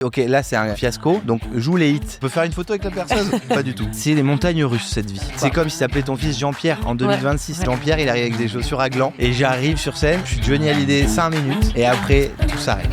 Ok, là c'est un fiasco, donc joue les hits. On peut faire une photo avec la personne? Pas du tout. C'est les montagnes russes cette vie. C'est comme si t'appelais ton fils Jean-Pierre en 2026. Ouais. Jean-Pierre il arrive avec des chaussures à gland et j'arrive sur scène, je suis Johnny Hallyday 5 minutes et après tout s'arrête.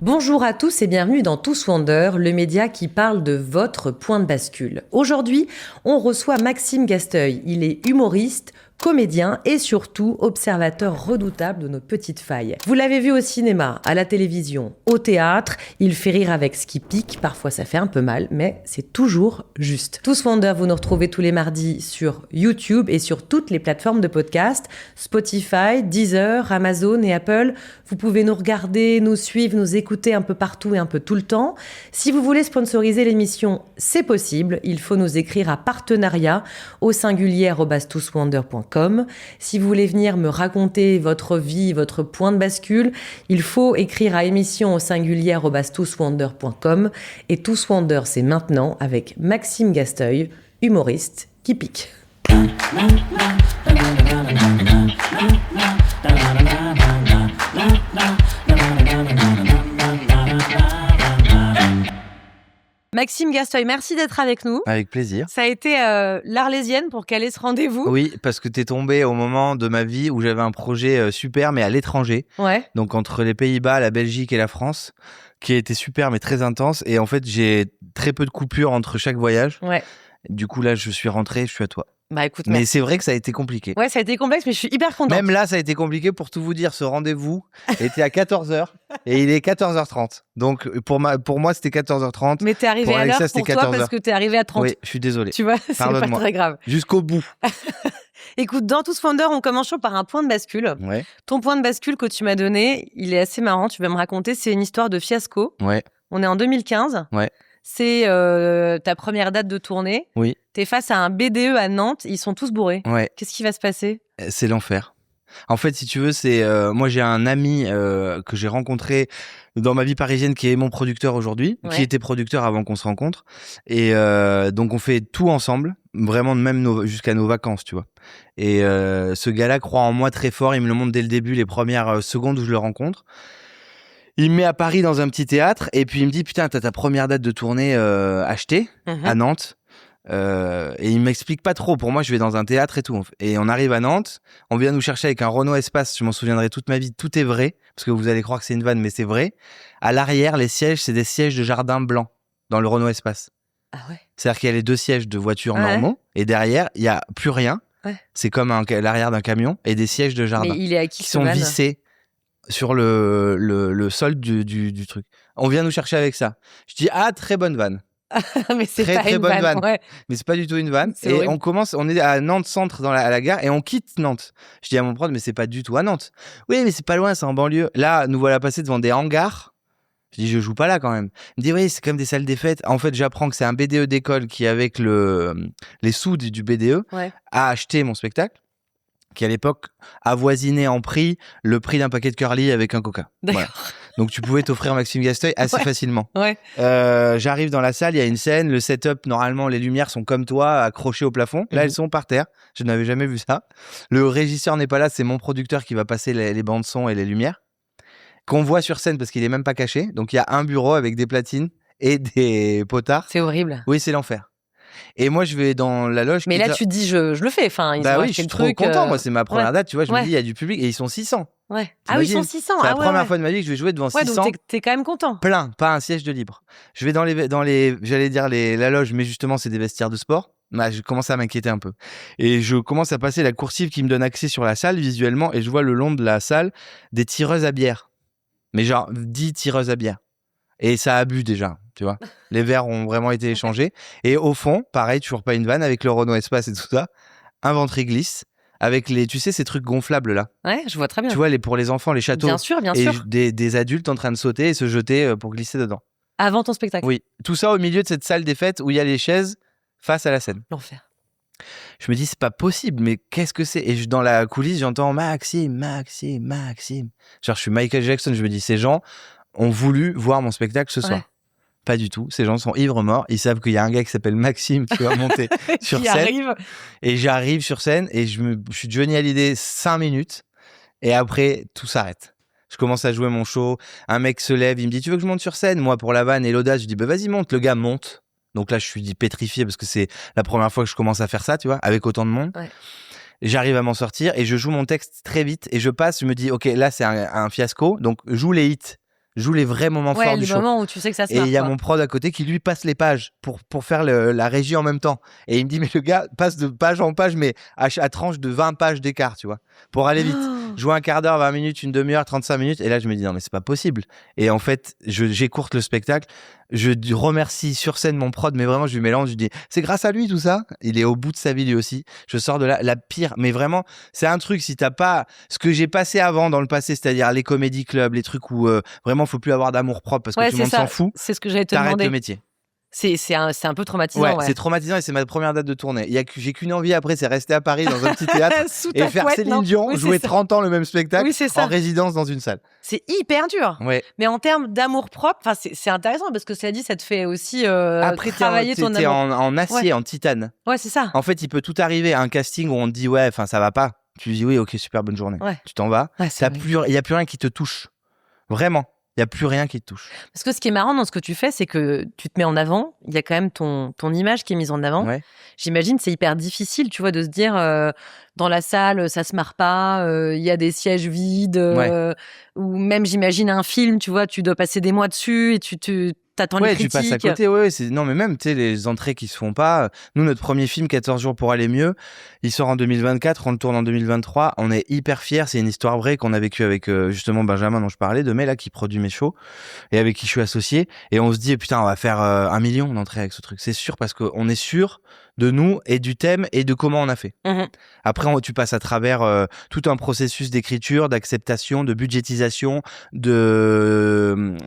Bonjour à tous et bienvenue dans Tous Wonder, le média qui parle de votre point de bascule. Aujourd'hui, on reçoit Maxime Gasteuil. Il est humoriste, comédien et surtout observateur redoutable de nos petites failles. Vous l'avez vu au cinéma, à la télévision, au théâtre, il fait rire avec ce qui pique, parfois ça fait un peu mal, mais c'est toujours juste. Tous Wonder, vous nous retrouvez tous les mardis sur YouTube et sur toutes les plateformes de podcast, Spotify, Deezer, Amazon et Apple. Vous pouvez nous regarder, nous suivre, nous écouter un peu partout et un peu tout le temps. Si vous voulez sponsoriser l'émission, c'est possible. Il faut nous écrire à partenariat au singulier@touswonder.com. Si vous voulez venir me raconter votre vie, votre point de bascule, il faut écrire à émission au singulier@touswonder.com. Et Tous Wonder, c'est maintenant avec Maxime Gasteuil, humoriste qui pique. Maxime Gasteuil, merci d'être avec nous. Avec plaisir. Ça a été l'Arlésienne pour caler ce rendez-vous. Oui, parce que t'es tombé au moment de ma vie où j'avais un projet super mais à l'étranger. Ouais. Donc entre les Pays-Bas, la Belgique et la France, qui a été super mais très intense. Et en fait, j'ai très peu de coupures entre chaque voyage. Ouais. Du coup, là, je suis rentré, je suis à toi. Bah écoute, Mais merci. c'est vrai que ça a été compliqué. Ouais, ça a été complexe, mais je suis hyper contente. Même là, ça a été compliqué pour tout vous dire. Ce rendez-vous était à 14h et il est 14h30. Donc pour moi, c'était 14h30. Mais t'es arrivé Pour à l'heure Alexa, pour c'était toi 14 parce que t'es arrivé à 30. Oui, je suis désolé. Tu vois, c'est pas Pardonne-moi. très grave. Jusqu'au bout. Écoute, dans Tous Wonder, on commence chaud par un point de bascule. Ouais, Ton point de bascule que tu m'as donné, il est assez marrant, tu vas me raconter, c'est une histoire de fiasco. ouais, On est en 2015. ouais. C'est ta première date de tournée. Oui, T'es face à un BDE à Nantes, ils sont tous bourrés. ouais. Qu'est-ce qui va se passer? C'est l'enfer. En fait, si tu veux, c'est moi j'ai un ami que j'ai rencontré dans ma vie parisienne qui est mon producteur aujourd'hui, Ouais. qui était producteur avant qu'on se rencontre. Et donc on fait tout ensemble, vraiment même jusqu'à nos vacances, tu vois. Et ce gars-là croit en moi très fort. Il me le montre dès le début, les premières secondes où je le rencontre. Il me met à Paris dans un petit théâtre et puis il me dit putain, t'as ta première date de tournée achetée à Nantes. Et il m'explique pas trop. Pour moi, je vais dans un théâtre et tout. Et on arrive à Nantes. On vient nous chercher avec un Renault Espace. Je m'en souviendrai toute ma vie. Tout est vrai. Parce que vous allez croire que c'est une vanne, mais c'est vrai. À l'arrière, les sièges, c'est des sièges de jardin blancs dans le Renault Espace. Ah ouais. C'est-à-dire qu'il y a les deux sièges de voitures Ouais. normaux. Et derrière, il y a plus rien. Ouais. C'est comme l'arrière d'un camion et des sièges de jardin Mais il est à qui qui ce sont van? vissés sur le sol du truc. On vient nous chercher avec ça. Je dis ah, très bonne vanne. Mais c'est Très, pas très une bonne vanne. vanne. Ouais. Mais c'est pas du tout une vanne. C'est Et horrible. on est à Nantes centre à la gare et on quitte Nantes. Je dis à mon prod, mais c'est pas du tout à Nantes. Oui, mais c'est pas loin, c'est en banlieue. Là, nous voilà passés devant des hangars. Je dis, je joue pas là quand même. Il me dit, oui, c'est comme des salles des fêtes. En fait, j'apprends que c'est un BDE d'école qui, avec les sous du BDE, Ouais. a acheté mon spectacle, qui à l'époque avoisinait en prix le prix d'un paquet de curly avec un coca. D'accord. Voilà. Donc tu pouvais t'offrir Maxime Gasteuil assez Ouais. facilement. Ouais. J'arrive dans la salle, il y a une scène, le setup, normalement les lumières sont comme toi, accrochées au plafond. Là, elles sont par terre. Je n'avais jamais vu ça. Le régisseur n'est pas là, c'est mon producteur qui va passer les bandes son et les lumières. Qu'on voit sur scène parce qu'il est même pas caché. Donc il y a un bureau avec des platines et des potards. C'est horrible. Oui, c'est l'enfer. Et moi, je vais dans la loge. Mais qui là, est- tu te dis, je le fais. Enfin, ils Bah ont oui, je acheté suis le trop truc. content. Moi, c'est ma première ouais. date, tu vois. Je me Ouais. dis, il y a du public et ils sont 600. Ouais. Ah oui, ils sont T'imagines 600. C'est Ah la ouais, première ouais. fois de ma vie que je vais jouer devant Ouais, 600. donc t'es quand même content. Plein, pas un siège de libre. Je vais j'allais dire la loge, mais justement, c'est des vestiaires de sport. Bah, je commence à m'inquiéter un peu. Et je commence à passer la coursive qui me donne accès sur la salle visuellement et je vois le long de la salle des tireuses à bière. Mais genre 10 tireuses à bière. Et ça a bu déjà, tu vois. Les verres ont vraiment été échangés. Et au fond, pareil, toujours pas une vanne avec le Renault Espace et tout ça. Un ventriglisse avec tu sais, ces trucs gonflables là. Ouais, je vois très bien. Tu vois, pour les enfants, les châteaux. Bien sûr, bien Et sûr. des adultes en train de sauter et se jeter pour glisser dedans. Avant ton spectacle. Oui, tout ça au milieu de cette salle des fêtes où il y a les chaises face à la scène. L'enfer. Je me dis, c'est pas possible, mais qu'est-ce que c'est? Et dans la coulisse, j'entends Maxime. Genre, je suis Michael Jackson, je me dis, ces gens ont voulu voir mon spectacle ce soir. Ouais. Pas du tout, ces gens sont ivres morts, ils savent qu'il y a un gars qui s'appelle Maxime qui va monter sur Qui scène. arrive. Et j'arrive sur scène et je suis Johnny Hallyday 5 minutes et après, tout s'arrête. Je commence à jouer mon show. Un mec se lève, il me dit, tu veux que je monte sur scène? Moi, pour la vanne et l'audace, je dis, bah vas-y, monte. Le gars monte. Donc là, je suis pétrifié parce que c'est la première fois que je commence à faire ça, tu vois, avec autant de monde. Ouais. J'arrive à m'en sortir et je joue mon texte très vite et je passe, je me dis, ok, là, c'est un fiasco. Donc, joue les hits. Joue les vrais moments forts du show. Les moments où tu sais que ça se Et marche. il y a mon prod à côté qui lui passe les pages pour faire la régie en même temps. Et il me dit, mais le gars passe de page en page, mais à tranche de 20 pages d'écart, tu vois, pour aller vite. Jouer un quart d'heure, 20 minutes, une demi-heure, 35 minutes. Et là, je me dis, non, mais c'est pas possible. Et en fait, j'écourte le spectacle. Je remercie sur scène mon prod, mais vraiment, je lui mélange. Je lui dis, c'est grâce à lui tout ça. Il est au bout de sa vie lui aussi. Je sors de là, la pire. Mais vraiment, c'est un truc, si t'as pas ce que j'ai passé avant dans le passé, c'est-à-dire les comédie clubs, les trucs où vraiment, faut plus avoir d'amour propre parce que tout le monde s'en fout. C'est ce que j'allais te T'arrêtes demander. le métier. C'est un peu traumatisant. Ouais, c'est traumatisant et c'est ma première date de tournée. J'ai qu'une envie après, c'est rester à Paris dans un petit théâtre et faire Céline Dion, jouer 30 ans le même spectacle en résidence dans une salle. C'est hyper dur. Ouais. Mais en termes d'amour propre, c'est intéressant parce que cela dit, ça te fait aussi après, travailler ton t'es amour. en acier, en titane. Ouais, c'est ça. En fait, il peut tout arriver à un casting où on te dit ouais, enfin ça va pas. Tu dis oui, ok, super, bonne journée. Ouais. Tu t'en vas. Ouais, Il y a plus rien qui te touche. Vraiment. Il n'y a plus rien qui te touche. Parce que ce qui est marrant dans ce que tu fais, c'est que tu te mets en avant. Il y a quand même ton image qui est mise en avant. Ouais. J'imagine c'est hyper difficile, tu vois, de se dire dans la salle, ça se marre pas, il y a des sièges vides, ou même j'imagine un film, tu vois, tu dois passer des mois dessus et tu t'attends les critiques. Tu passes à côté, non, mais même, tu sais, les entrées qui se font pas. Nous, notre premier film, 14 jours pour aller mieux, il sort en 2024, on le tourne en 2023. On est hyper fiers. C'est une histoire vraie qu'on a vécue avec, justement, Benjamin, dont je parlais, de mai, là, qui produit mes shows et avec qui je suis associé. Et on se dit, putain, on va faire 1 million d'entrées avec ce truc. C'est sûr parce qu'on est sûr de nous et du thème et de comment on a fait. Mmh. Après, tu passes à travers tout un processus d'écriture, d'acceptation, de budgétisation,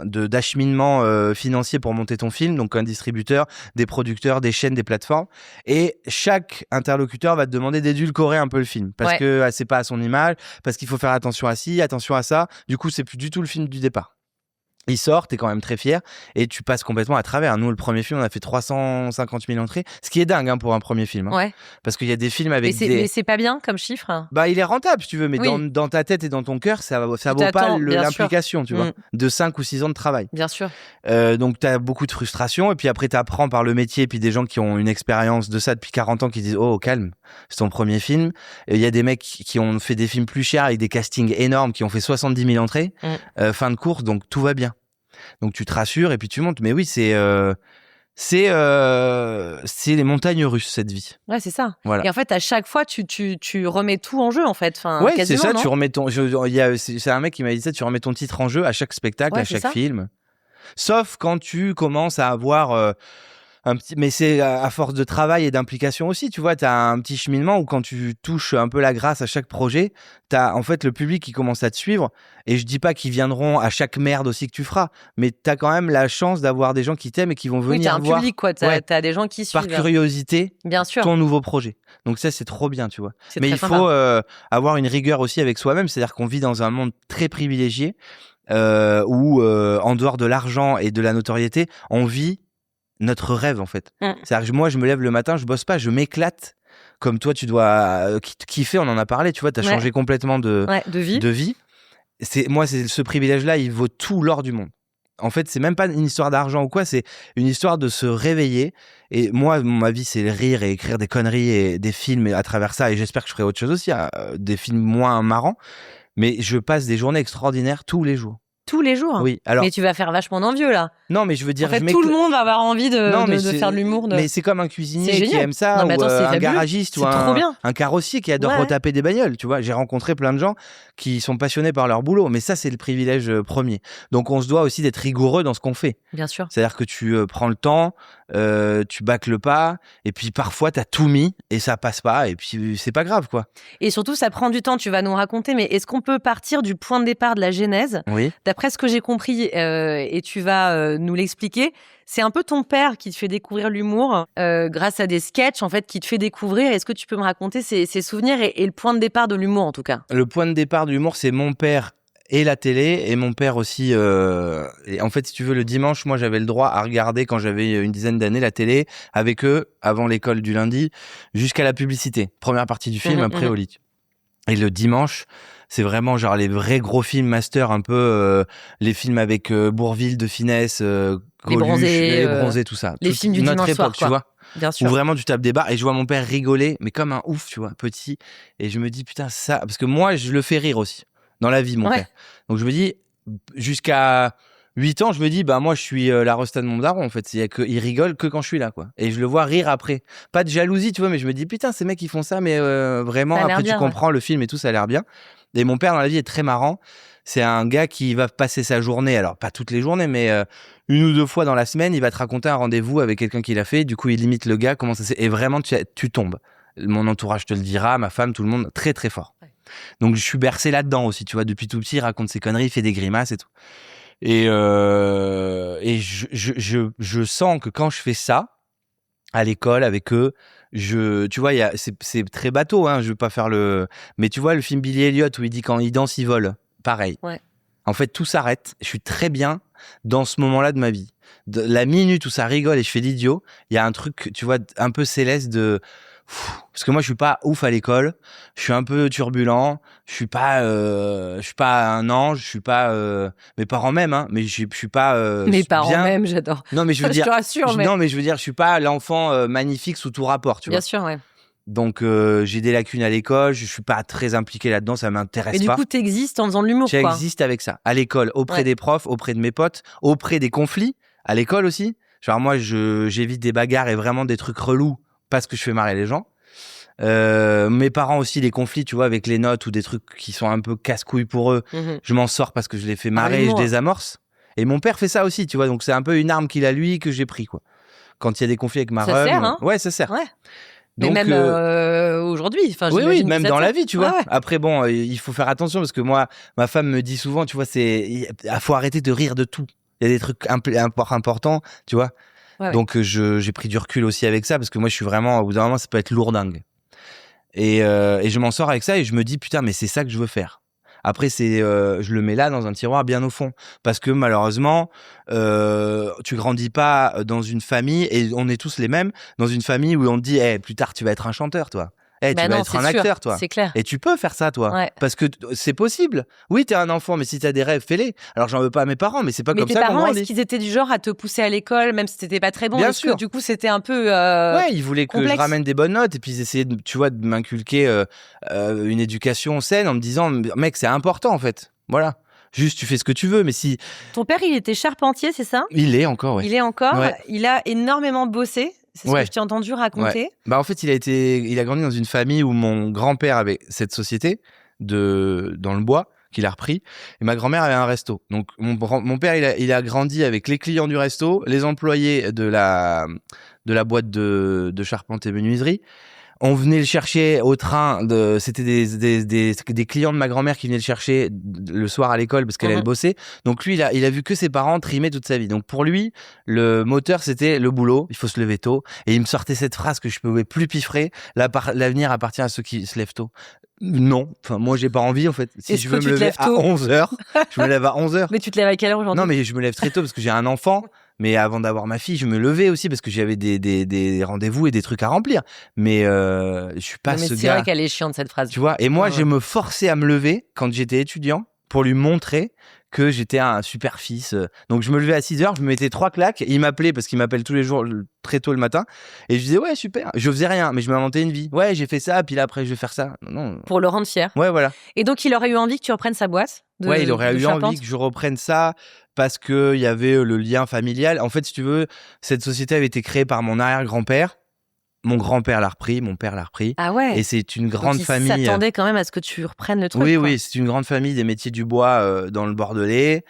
d'acheminement financier pour monter ton film. Donc, un distributeur, des producteurs, des chaînes, des plateformes. Et chaque interlocuteur va te demander d'édulcorer un peu le film. Parce que c'est pas à son image, parce qu'il faut faire attention à ci, attention à ça. Du coup, c'est plus du tout le film du départ. Il sort, t'es quand même très fier et tu passes complètement à travers. Nous, le premier film, on a fait 350 000 entrées, ce qui est dingue pour un premier film. Ouais. Parce qu'il y a des films avec mais c'est pas bien comme chiffre. Bah, il est rentable, si tu veux, mais dans ta tête et dans ton cœur, ça vaut pas l'implication, tu vois, de 5 ou 6 ans de travail. Bien sûr. Donc, t'as beaucoup de frustration et puis après, t'apprends par le métier et puis des gens qui ont une expérience de ça depuis 40 ans qui disent « Oh, calme, c'est ton premier film ». Il y a des mecs qui ont fait des films plus chers avec des castings énormes, qui ont fait 70 000 entrées, fin de course, donc tout va bien. Donc tu te rassures et puis tu montes. Mais oui, c'est les montagnes russes, cette vie. Ouais, c'est ça. Voilà. Et en fait, à chaque fois, tu remets tout en jeu, en fait. Enfin, ouais, quasiment, c'est ça. Non tu remets c'est un mec qui m'a dit ça. Tu remets ton titre en jeu à chaque spectacle, à chaque film. Sauf quand tu commences à avoir mais c'est à force de travail et d'implication aussi, tu vois, t'as un petit cheminement où quand tu touches un peu la grâce à chaque projet, t'as en fait le public qui commence à te suivre, et je dis pas qu'ils viendront à chaque merde aussi que tu feras, mais t'as quand même la chance d'avoir des gens qui t'aiment et qui vont venir voir. Oui, t'as un public, quoi, t'as des gens qui suivent. Par curiosité, bien sûr, ton nouveau projet. Donc ça, c'est trop bien, tu vois. Mais il faut avoir une rigueur aussi avec soi-même, c'est-à-dire qu'on vit dans un monde très privilégié, où en dehors de l'argent et de la notoriété, on vit notre rêve en fait. C'est-à-dire que moi je me lève le matin, je bosse pas, je m'éclate. Comme toi tu dois kiffer, on en a parlé, tu vois, t'as changé complètement de vie. Moi c'est ce privilège-là, il vaut tout l'or du monde. En fait, c'est même pas une histoire d'argent ou quoi, c'est une histoire de se réveiller. Et moi, ma vie, c'est rire et écrire des conneries et des films à travers ça. Et j'espère que je ferai autre chose aussi, des films moins marrants. Mais je passe des journées extraordinaires tous les jours. Tous les jours. Oui. Alors, mais tu vas faire vachement d'envieux là. Non, mais je veux dire, en fait, tout le monde va avoir envie de faire de l'humour. Mais c'est comme un cuisinier qui aime ça, ou un garagiste, ou un carrossier qui adore retaper des bagnoles. Tu vois, j'ai rencontré plein de gens qui sont passionnés par leur boulot, mais ça, c'est le privilège premier. Donc, on se doit aussi d'être rigoureux dans ce qu'on fait. Bien sûr. C'est-à-dire que tu prends le temps, tu bâcles pas, et puis parfois, t'as tout mis et ça passe pas, et puis c'est pas grave, quoi. Et surtout, ça prend du temps. Tu vas nous raconter, mais est-ce qu'on peut partir du point de départ de la genèse ? Oui. D'après ce que j'ai compris, et tu vas nous l'expliquer, c'est un peu ton père qui te fait découvrir l'humour grâce à des sketchs en fait qui te fait découvrir. Est-ce que tu peux me raconter ces souvenirs et le point de départ de l'humour en tout cas ? Le point de départ de l'humour, c'est mon père et la télé, et mon père aussi. Et en fait, si tu veux, le dimanche, moi, j'avais le droit à regarder quand j'avais une dizaine d'années la télé avec eux avant l'école du lundi jusqu'à la publicité. Première partie du film, après au lit. Et le dimanche, c'est vraiment genre les vrais gros films master, un peu les films avec Bourvil, De Funès, Les Coluche, Bronzés, les Bronzés, tout ça. les films du notre dimanche époque, soir, tu quoi. vois. Bien Où sûr. vraiment tu tapes des barres et je vois mon père rigoler, mais comme un ouf, tu vois, petit. Et je me dis, putain, ça. Parce que moi, je le fais rire aussi, dans la vie, mon Ouais. père. Donc je me dis, jusqu'à 8 ans, je me dis, bah moi, je suis la resta de mon daron, en fait. Il rigole que quand je suis là, quoi. Et je le vois rire après. Pas de jalousie, tu vois, mais je me dis, putain, ces mecs, ils font ça, mais vraiment, Ça a l'air après, bien, tu comprends le film et tout, ça a l'air bien. Et mon père, dans la vie, est très marrant. C'est un gars qui va passer sa journée, alors pas toutes les journées, mais une ou deux fois dans la semaine, il va te raconter un rendez-vous avec quelqu'un qui l'a fait. Du coup, il imite le gars, comment ça s'est. Et vraiment, tu tombes. Mon entourage te le dira, ma femme, tout le monde, très très fort. Ouais. Donc, je suis bercé là-dedans aussi, tu vois. Depuis tout petit, il raconte ses conneries, il fait des grimaces et tout. Et je sens que quand je fais ça, à l'école, avec eux, tu vois, c'est très bateau, hein, je veux pas faire le. Mais tu vois, le film Billy Elliot où il dit quand il danse, il vole. Pareil. Ouais. En fait, tout s'arrête. Je suis très bien dans ce moment-là de ma vie. La minute où ça rigole et je fais l'idiot, il y a un truc, tu vois, un peu céleste de. Parce que moi, je suis pas ouf à l'école. Je suis un peu turbulent. Je suis pas un ange. Je suis pas. Mes parents même, hein. Mais je suis pas. Mes parents bien. même, j'adore. Non, mais je veux dire. Je te rassure, mais. Non, mais je veux dire, je suis pas l'enfant magnifique sous tout rapport, tu vois. Bien sûr, ouais. Donc j'ai des lacunes à l'école, je suis pas très impliqué là-dedans, ça m'intéresse Mais du pas. coup, t'existes en faisant de l'humour, quoi. J'existe avec ça, à l'école, auprès Ouais. des profs, auprès de mes potes, auprès des conflits, à l'école aussi. Genre moi, j'évite des bagarres et vraiment des trucs relous parce que je fais marrer les gens. Mes parents aussi, les conflits, tu vois, avec les notes ou des trucs qui sont un peu casse-couilles pour eux, Mhm. je m'en sors parce que je les fais marrer, je l'humour. désamorce. Et mon père fait ça aussi, tu vois, donc c'est un peu une arme qu'il a lui que j'ai pris, quoi. Quand il y a des conflits avec ma Ça rhum, sert, hein. ouais, ça sert. Ouais. Donc, Mais même aujourd'hui, enfin, oui, j'imagine même que ça dans te la sert. vie, tu vois. Ouais, ouais. Après, bon, il faut faire attention parce que moi, ma femme me dit souvent, tu vois, il faut arrêter de rire de tout. Il y a des trucs importants, tu vois. Ouais, ouais. Donc, j'ai pris du recul aussi avec ça parce que moi, je suis vraiment, au bout d'un moment, ça peut être lourdingue. Et je m'en sors avec ça et je me dis, putain, mais c'est ça que je veux faire. Après, je le mets là dans un tiroir bien au fond. Parce que malheureusement, tu grandis pas dans une famille, et on est tous les mêmes, dans une famille où on te dit, plus tard, tu vas être un chanteur, toi. Tu Bah vas non, être un c'est sûr, acteur, toi. c'est clair. Et tu peux faire ça, toi. Ouais. Parce que c'est possible. Oui, t'es un enfant, mais si t'as des rêves, fais-les. Alors, j'en veux pas à mes parents, mais c'est pas Mais comme tes ça qu'on parents, grandit. est-ce qu'ils étaient du genre à te pousser à l'école, même si t'étais pas très bon? Bien Est-ce sûr. que du coup, c'était un peu Ouais, ils voulaient que je complexe. ramène des bonnes notes et puis ils essayaient, tu vois, de m'inculquer une éducation saine en me disant, mec, c'est important en fait. Voilà. Juste, tu fais ce que tu veux, mais si Ton père, il était charpentier, c'est ça? il est encore, ouais. Il est encore. Ouais. Il a énormément bossé. C'est ce Ouais. que je t'ai entendu raconter. Ouais. Bah en fait, il a grandi dans une famille où mon grand-père avait cette société dans le bois qu'il a repris, et ma grand-mère avait un resto. Donc mon père, il a grandi avec les clients du resto, les employés de la boîte de charpente et menuiserie. On venait le chercher au train. C'était des clients de ma grand-mère qui venaient le chercher le soir à l'école parce qu'elle allait bosser. Donc lui, il a vu que ses parents trimer toute sa vie. Donc pour lui, le moteur, c'était le boulot. Il faut se lever tôt. Et il me sortait cette phrase que je pouvais plus piffrer. L'avenir appartient à ceux qui se lèvent tôt. Non. Enfin, moi, j'ai pas envie, en fait. Si Est-ce je que veux tu me te lever lèves à tôt 11h, je me lève à 11h. Mais tu te lèves à quelle heure aujourd'hui? Non, mais je me lève très tôt parce que j'ai un enfant. Mais avant d'avoir ma fille, je me levais aussi parce que j'avais des rendez-vous et des trucs à remplir. Mais je suis pas Non, mais ce c'est gars. vrai qu'elle est chiante, cette phrase. Tu vois, et moi, Ouais. je me forçais à me lever quand j'étais étudiant pour lui montrer que j'étais un super fils. Donc, je me levais à 6h, je me mettais 3 claques. Il m'appelait parce qu'il m'appelle tous les jours très tôt le matin. Et je disais, ouais, super. Je faisais rien, mais je m'inventais une vie. Ouais, j'ai fait ça, puis là, après, je vais faire ça. Non. Pour le rendre fier. Ouais, voilà. Et donc, il aurait eu envie que tu reprennes sa boîte Ouais, il aurait de eu charpente. envie que je reprenne ça parce qu'il y avait le lien familial. En fait, si tu veux, cette société avait été créée par mon arrière-grand-père. Mon grand-père l'a repris, mon père l'a repris. Ah ouais. Et c'est une grande Donc, famille. Il s'attendait quand même à ce que tu reprennes le truc. Oui, quoi. oui, c'est une grande famille des métiers du bois dans le Bordelais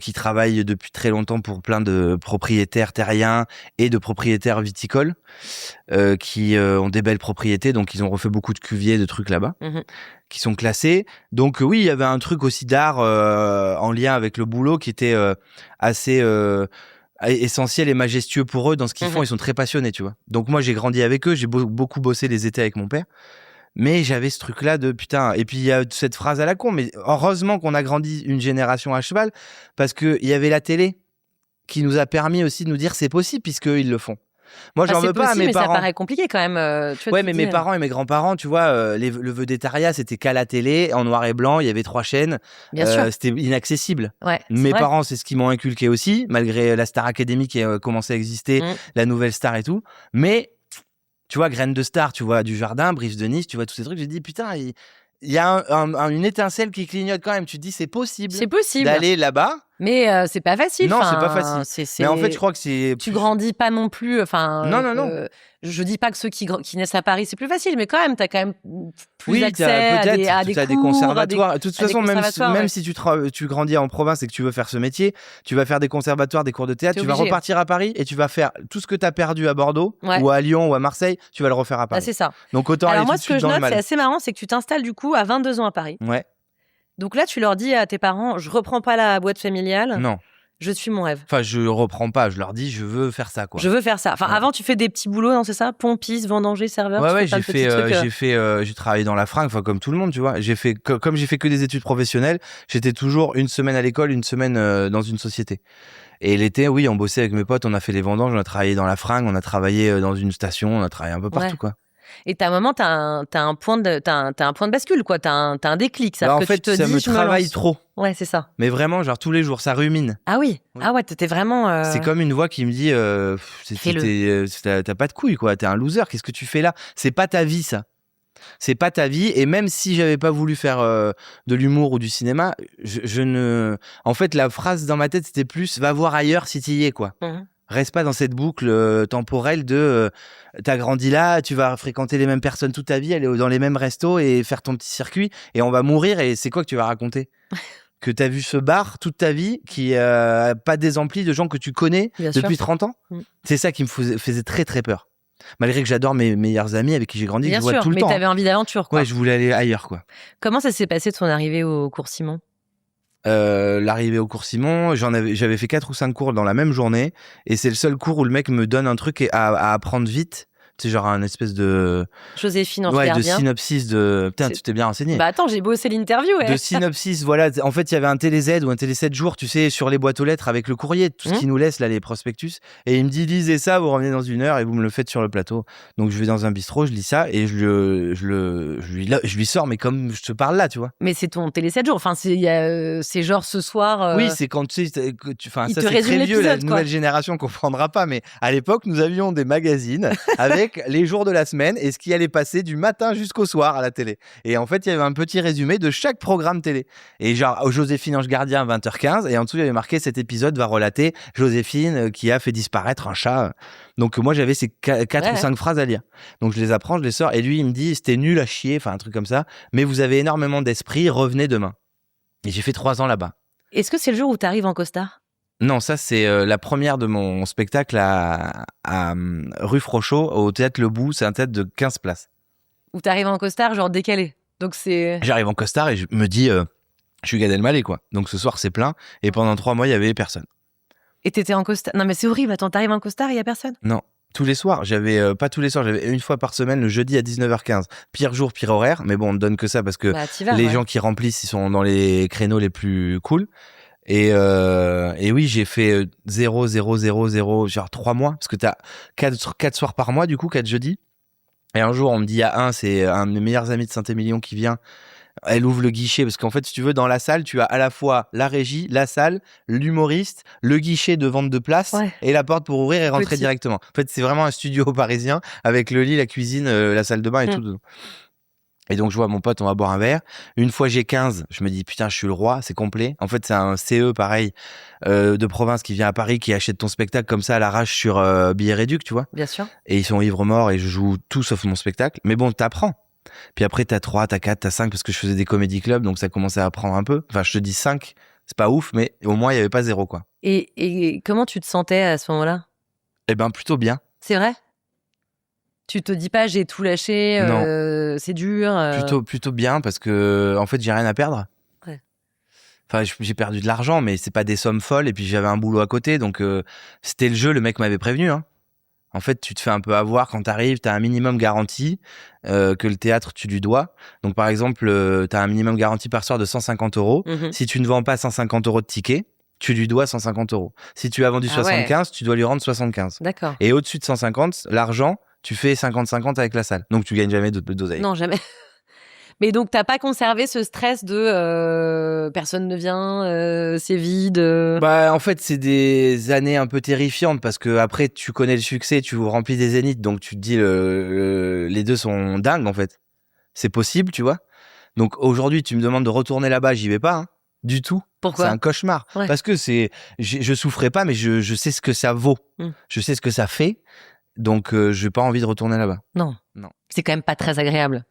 qui travaille depuis très longtemps pour plein de propriétaires terriens et de propriétaires viticoles qui ont des belles propriétés. Donc, ils ont refait beaucoup de cuviers, de trucs là-bas qui sont classés. Donc, oui, il y avait un truc aussi d'art en lien avec le boulot qui était assez essentiel et majestueux pour eux dans ce qu'ils font. Ils sont très passionnés, tu vois. Donc, moi, j'ai grandi avec eux. J'ai beaucoup bossé les étés avec mon père. Mais j'avais ce truc-là de putain. Et puis il y a cette phrase à la con. Mais heureusement qu'on a grandi une génération à cheval parce que il y avait la télé qui nous a permis aussi de nous dire c'est possible puisqu'ils le font. Moi, j'en c'est veux pas à possible, mes mais parents. ça paraît compliqué quand même. Tu vois, Ouais, tu mais dis, mes parents et mes grands-parents, tu vois, le vedettariat, c'était qu'à la télé, en noir et blanc, il y avait 3 chaînes, bien sûr. c'était inaccessible. Ouais, c'est Mes vrai. parents, c'est ce qu'ils m'ont inculqué aussi, malgré la Star Academy qui a commencé à exister, Mm. la nouvelle star et tout. Mais, tu vois, Graines de Star, tu vois, du Jardin, Brice de Nice, tu vois, tous ces trucs, j'ai dit, putain, il y a une étincelle qui clignote quand même. Tu te dis, c'est possible C'est possible. d'aller là-bas. Mais c'est pas facile. Non, c'est pas Enfin, facile. Mais en fait, je crois que c'est... tu grandis pas non plus. Enfin, Non, non, non. je dis pas que ceux qui naissent à Paris c'est plus facile, mais quand même, t'as quand même plus Oui, accès à des t'as des cours, conservatoires. De toute à des façon, conservatoires, même ouais. si tu grandis en province et que tu veux faire ce métier, tu vas faire des conservatoires, des cours de théâtre, T'es tu vas obligé. repartir à Paris et tu vas faire tout ce que tu as perdu à Bordeaux Ouais. ou à Lyon ou à Marseille, tu vas le refaire à Ah, Paris. c'est ça. Donc autant Alors aller moi, tout de ce que suite je dans le note, c'est mal. assez marrant, c'est que tu t'installes du coup à 22 ans à Paris. Ouais. Donc là, tu leur dis à tes parents, je reprends pas la boîte familiale, Non. je suis mon rêve. Enfin, je reprends pas. Je leur dis, je veux faire ça, quoi. Je veux faire ça. Enfin, Ouais. avant, tu fais des petits boulots, non, c'est ça? Pompiste, vendanger, serveur. tu Ouais, fais plein de petits trucs, j'ai travaillé dans la fringue, enfin comme tout le monde, tu vois. Comme j'ai fait que des études professionnelles, j'étais toujours une semaine à l'école, une semaine dans une société. Et l'été, oui, on bossait avec mes potes, on a fait les vendanges, on a travaillé dans la fringue, on a travaillé dans une station, on a travaillé un peu partout, Ouais. quoi. Et t'as un moment, t'as un point de bascule, quoi. T'as un déclic. Bah, en Que fait, tu te ça dis, me je me travaille lance. trop. Ouais, c'est ça. Mais vraiment, genre tous les jours, ça rumine. Ah oui. Oui. Ah ouais, t'étais vraiment. C'est comme une voix qui me dit Fais-le. t'as pas de couilles, quoi. T'es un loser. Qu'est-ce que tu fais là? C'est pas ta vie, ça. C'est pas ta vie. Et même si j'avais pas voulu faire de l'humour ou du cinéma, je ne. En fait, la phrase dans ma tête, c'était plus va voir ailleurs si t'y es, quoi. Mhm. Reste pas dans cette boucle temporelle de t'as grandi là, tu vas fréquenter les mêmes personnes toute ta vie, aller dans les mêmes restos et faire ton petit circuit et on va mourir et c'est quoi que tu vas raconter? Que t'as vu ce bar toute ta vie qui pas des amplis de gens que tu connais Bien depuis sûr. 30 ans? Mm. C'est ça qui me faisait très très peur. Malgré que j'adore mes meilleurs amis avec qui j'ai grandi, que Bien je vois sûr, tout le mais temps. t'avais envie d'aventure, quoi. Ouais, je voulais aller ailleurs, quoi. Comment ça s'est passé de ton arrivée au cours Simon? L'arrivée au cours Simon, j'avais fait 4 ou 5 cours dans la même journée et c'est le seul cours où le mec me donne un truc à apprendre vite. C'est genre un espèce de Joséphine, on ouais, regarde de bien. synopsis de putain, C'est- tu t'es bien renseigné. Bah attends, j'ai bossé l'interview, ouais. De synopsis, voilà. En fait, il y avait un télé-Z ou un télé 7 jours, tu sais, sur les boîtes aux lettres avec le courrier, tout ce qu'ils nous laisse là, les prospectus. Et il me dit, lisez ça, vous revenez dans 1 heure et vous me le faites sur le plateau. Donc je vais dans un bistrot, je lis ça et je lui sors, mais comme je te parle là, tu vois. Mais c'est ton télé 7 jours. Enfin, c'est genre ce soir. Oui, c'est quand tu sais, enfin, il ça te c'est résume très vieux, la l'épisode, quoi. nouvelle génération comprendra pas, mais à l'époque, nous avions des magazines avec les jours de la semaine et ce qui allait passer du matin jusqu'au soir à la télé. Et en fait, il y avait un petit résumé de chaque programme télé. Et genre, Joséphine Ange Gardien, 20h15, et en dessous, il y avait marqué cet épisode va relater Joséphine qui a fait disparaître un chat. Donc moi, j'avais ces 4 ou 5 phrases à lire. Donc je les apprends, je les sors, et lui, il me dit c'était nul à chier, enfin un truc comme ça, mais vous avez énormément d'esprit, revenez demain. Et j'ai fait 3 ans là-bas. Est-ce que c'est le jour où t'arrives en costard? Non, ça c'est la première de mon spectacle à rue Frochot, au théâtre Le Bout. C'est un théâtre de 15 places. Où t'arrives en costard, genre décalé. Donc c'est. J'arrive en costard et je me dis, je suis Gad Elmaleh, quoi. Donc ce soir c'est plein et pendant 3 mois il y avait personne. Et t'étais en costard. Non mais c'est horrible. Attends, t'arrives en costard, il y a personne. Non. Tous les soirs, j'avais pas tous les soirs, j'avais une fois par semaine le jeudi à 19h15. Pire jour, pire horaire, mais bon, on ne donne que ça parce que Bah t'y vas. les ouais. gens qui remplissent, ils sont dans les créneaux les plus cool. Et oui, j'ai fait 0, 0, 0, 0, genre 3 mois, parce que t'as 4 soirs par mois, du coup, 4 jeudis. Et un jour, on me dit, il y a c'est un de mes meilleurs amis de Saint-Émilion qui vient. Elle ouvre le guichet, parce qu'en fait, si tu veux, dans la salle, tu as à la fois la régie, la salle, l'humoriste, le guichet de vente de place Ouais. et la porte pour ouvrir et rentrer Petit. directement. En fait, c'est vraiment un studio parisien avec le lit, la cuisine, la salle de bain et tout dedans. Et donc, je vois mon pote, on va boire un verre. Une fois j'ai 15, je me dis, putain, je suis le roi, c'est complet. En fait, c'est un CE, pareil, de province qui vient à Paris, qui achète ton spectacle comme ça à l'arrache sur billet réduc, tu vois. Bien sûr. Et ils sont ivres morts et je joue tout sauf mon spectacle. Mais bon, t'apprends. Puis après, t'as 3, t'as 4, t'as 5, parce que je faisais des comédie clubs, donc ça commençait à apprendre un peu. Enfin, je te dis 5, c'est pas ouf, mais au moins, il y avait pas 0, quoi. Et comment tu te sentais à ce moment-là? Eh ben, plutôt bien. C'est vrai? Tu te dis pas j'ai tout lâché, Non. c'est dur. Plutôt bien, parce que, en fait, j'ai rien à perdre. Ouais. Enfin, j'ai perdu de l'argent, mais c'est pas des sommes folles, et puis j'avais un boulot à côté, donc c'était le jeu, le mec m'avait prévenu, hein. En fait, tu te fais un peu avoir quand t'arrives, t'as un minimum garanti que le théâtre, tu lui dois. Donc, par exemple, t'as un minimum garanti par soir de 150 €. Mhm. Si tu ne vends pas 150 € de tickets, tu lui dois 150 euros. Si tu as vendu 75, tu dois lui rendre 75. D'accord. Et au-dessus de 150, l'argent, tu fais 50-50 avec la salle. Donc, tu gagnes jamais d'oseille. Non, jamais. Mais donc, t'as pas conservé ce stress de personne ne vient, c'est vide. Bah, en fait, c'est des années un peu terrifiantes parce que après, tu connais le succès, tu remplis des zéniths, donc tu te dis les deux sont dingues en fait. C'est possible, tu vois. Donc aujourd'hui, tu me demandes de retourner là-bas, j'y vais pas, hein, du tout. Pourquoi ? C'est un cauchemar. Ouais. Parce que je souffrais pas, mais je sais ce que ça vaut. Je sais ce que ça fait, donc j'ai pas envie de retourner là-bas. Non. Non. C'est quand même pas très agréable.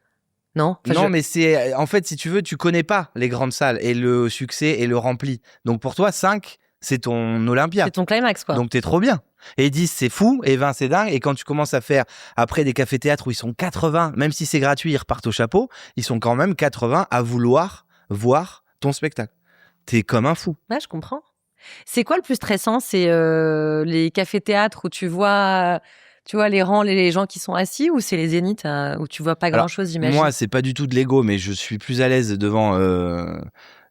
Non, non, mais c'est en fait, si tu veux, tu connais pas les grandes salles et le succès et le rempli. Donc pour toi, 5, c'est ton Olympia. C'est ton climax, quoi. Donc t'es trop bien. Et 10, c'est fou. Et 20, c'est dingue. Et quand tu commences à faire après des cafés-théâtres où ils sont 80, même si c'est gratuit, ils repartent au chapeau, ils sont quand même 80 à vouloir voir ton spectacle. T'es comme un fou. Ouais, je comprends. C'est quoi le plus stressant ? C'est les cafés-théâtres où tu vois les rangs, les gens qui sont assis, ou c'est les zéniths où tu vois pas grand-chose, j'imagine ? Moi, c'est pas du tout de l'ego, mais je suis plus à l'aise devant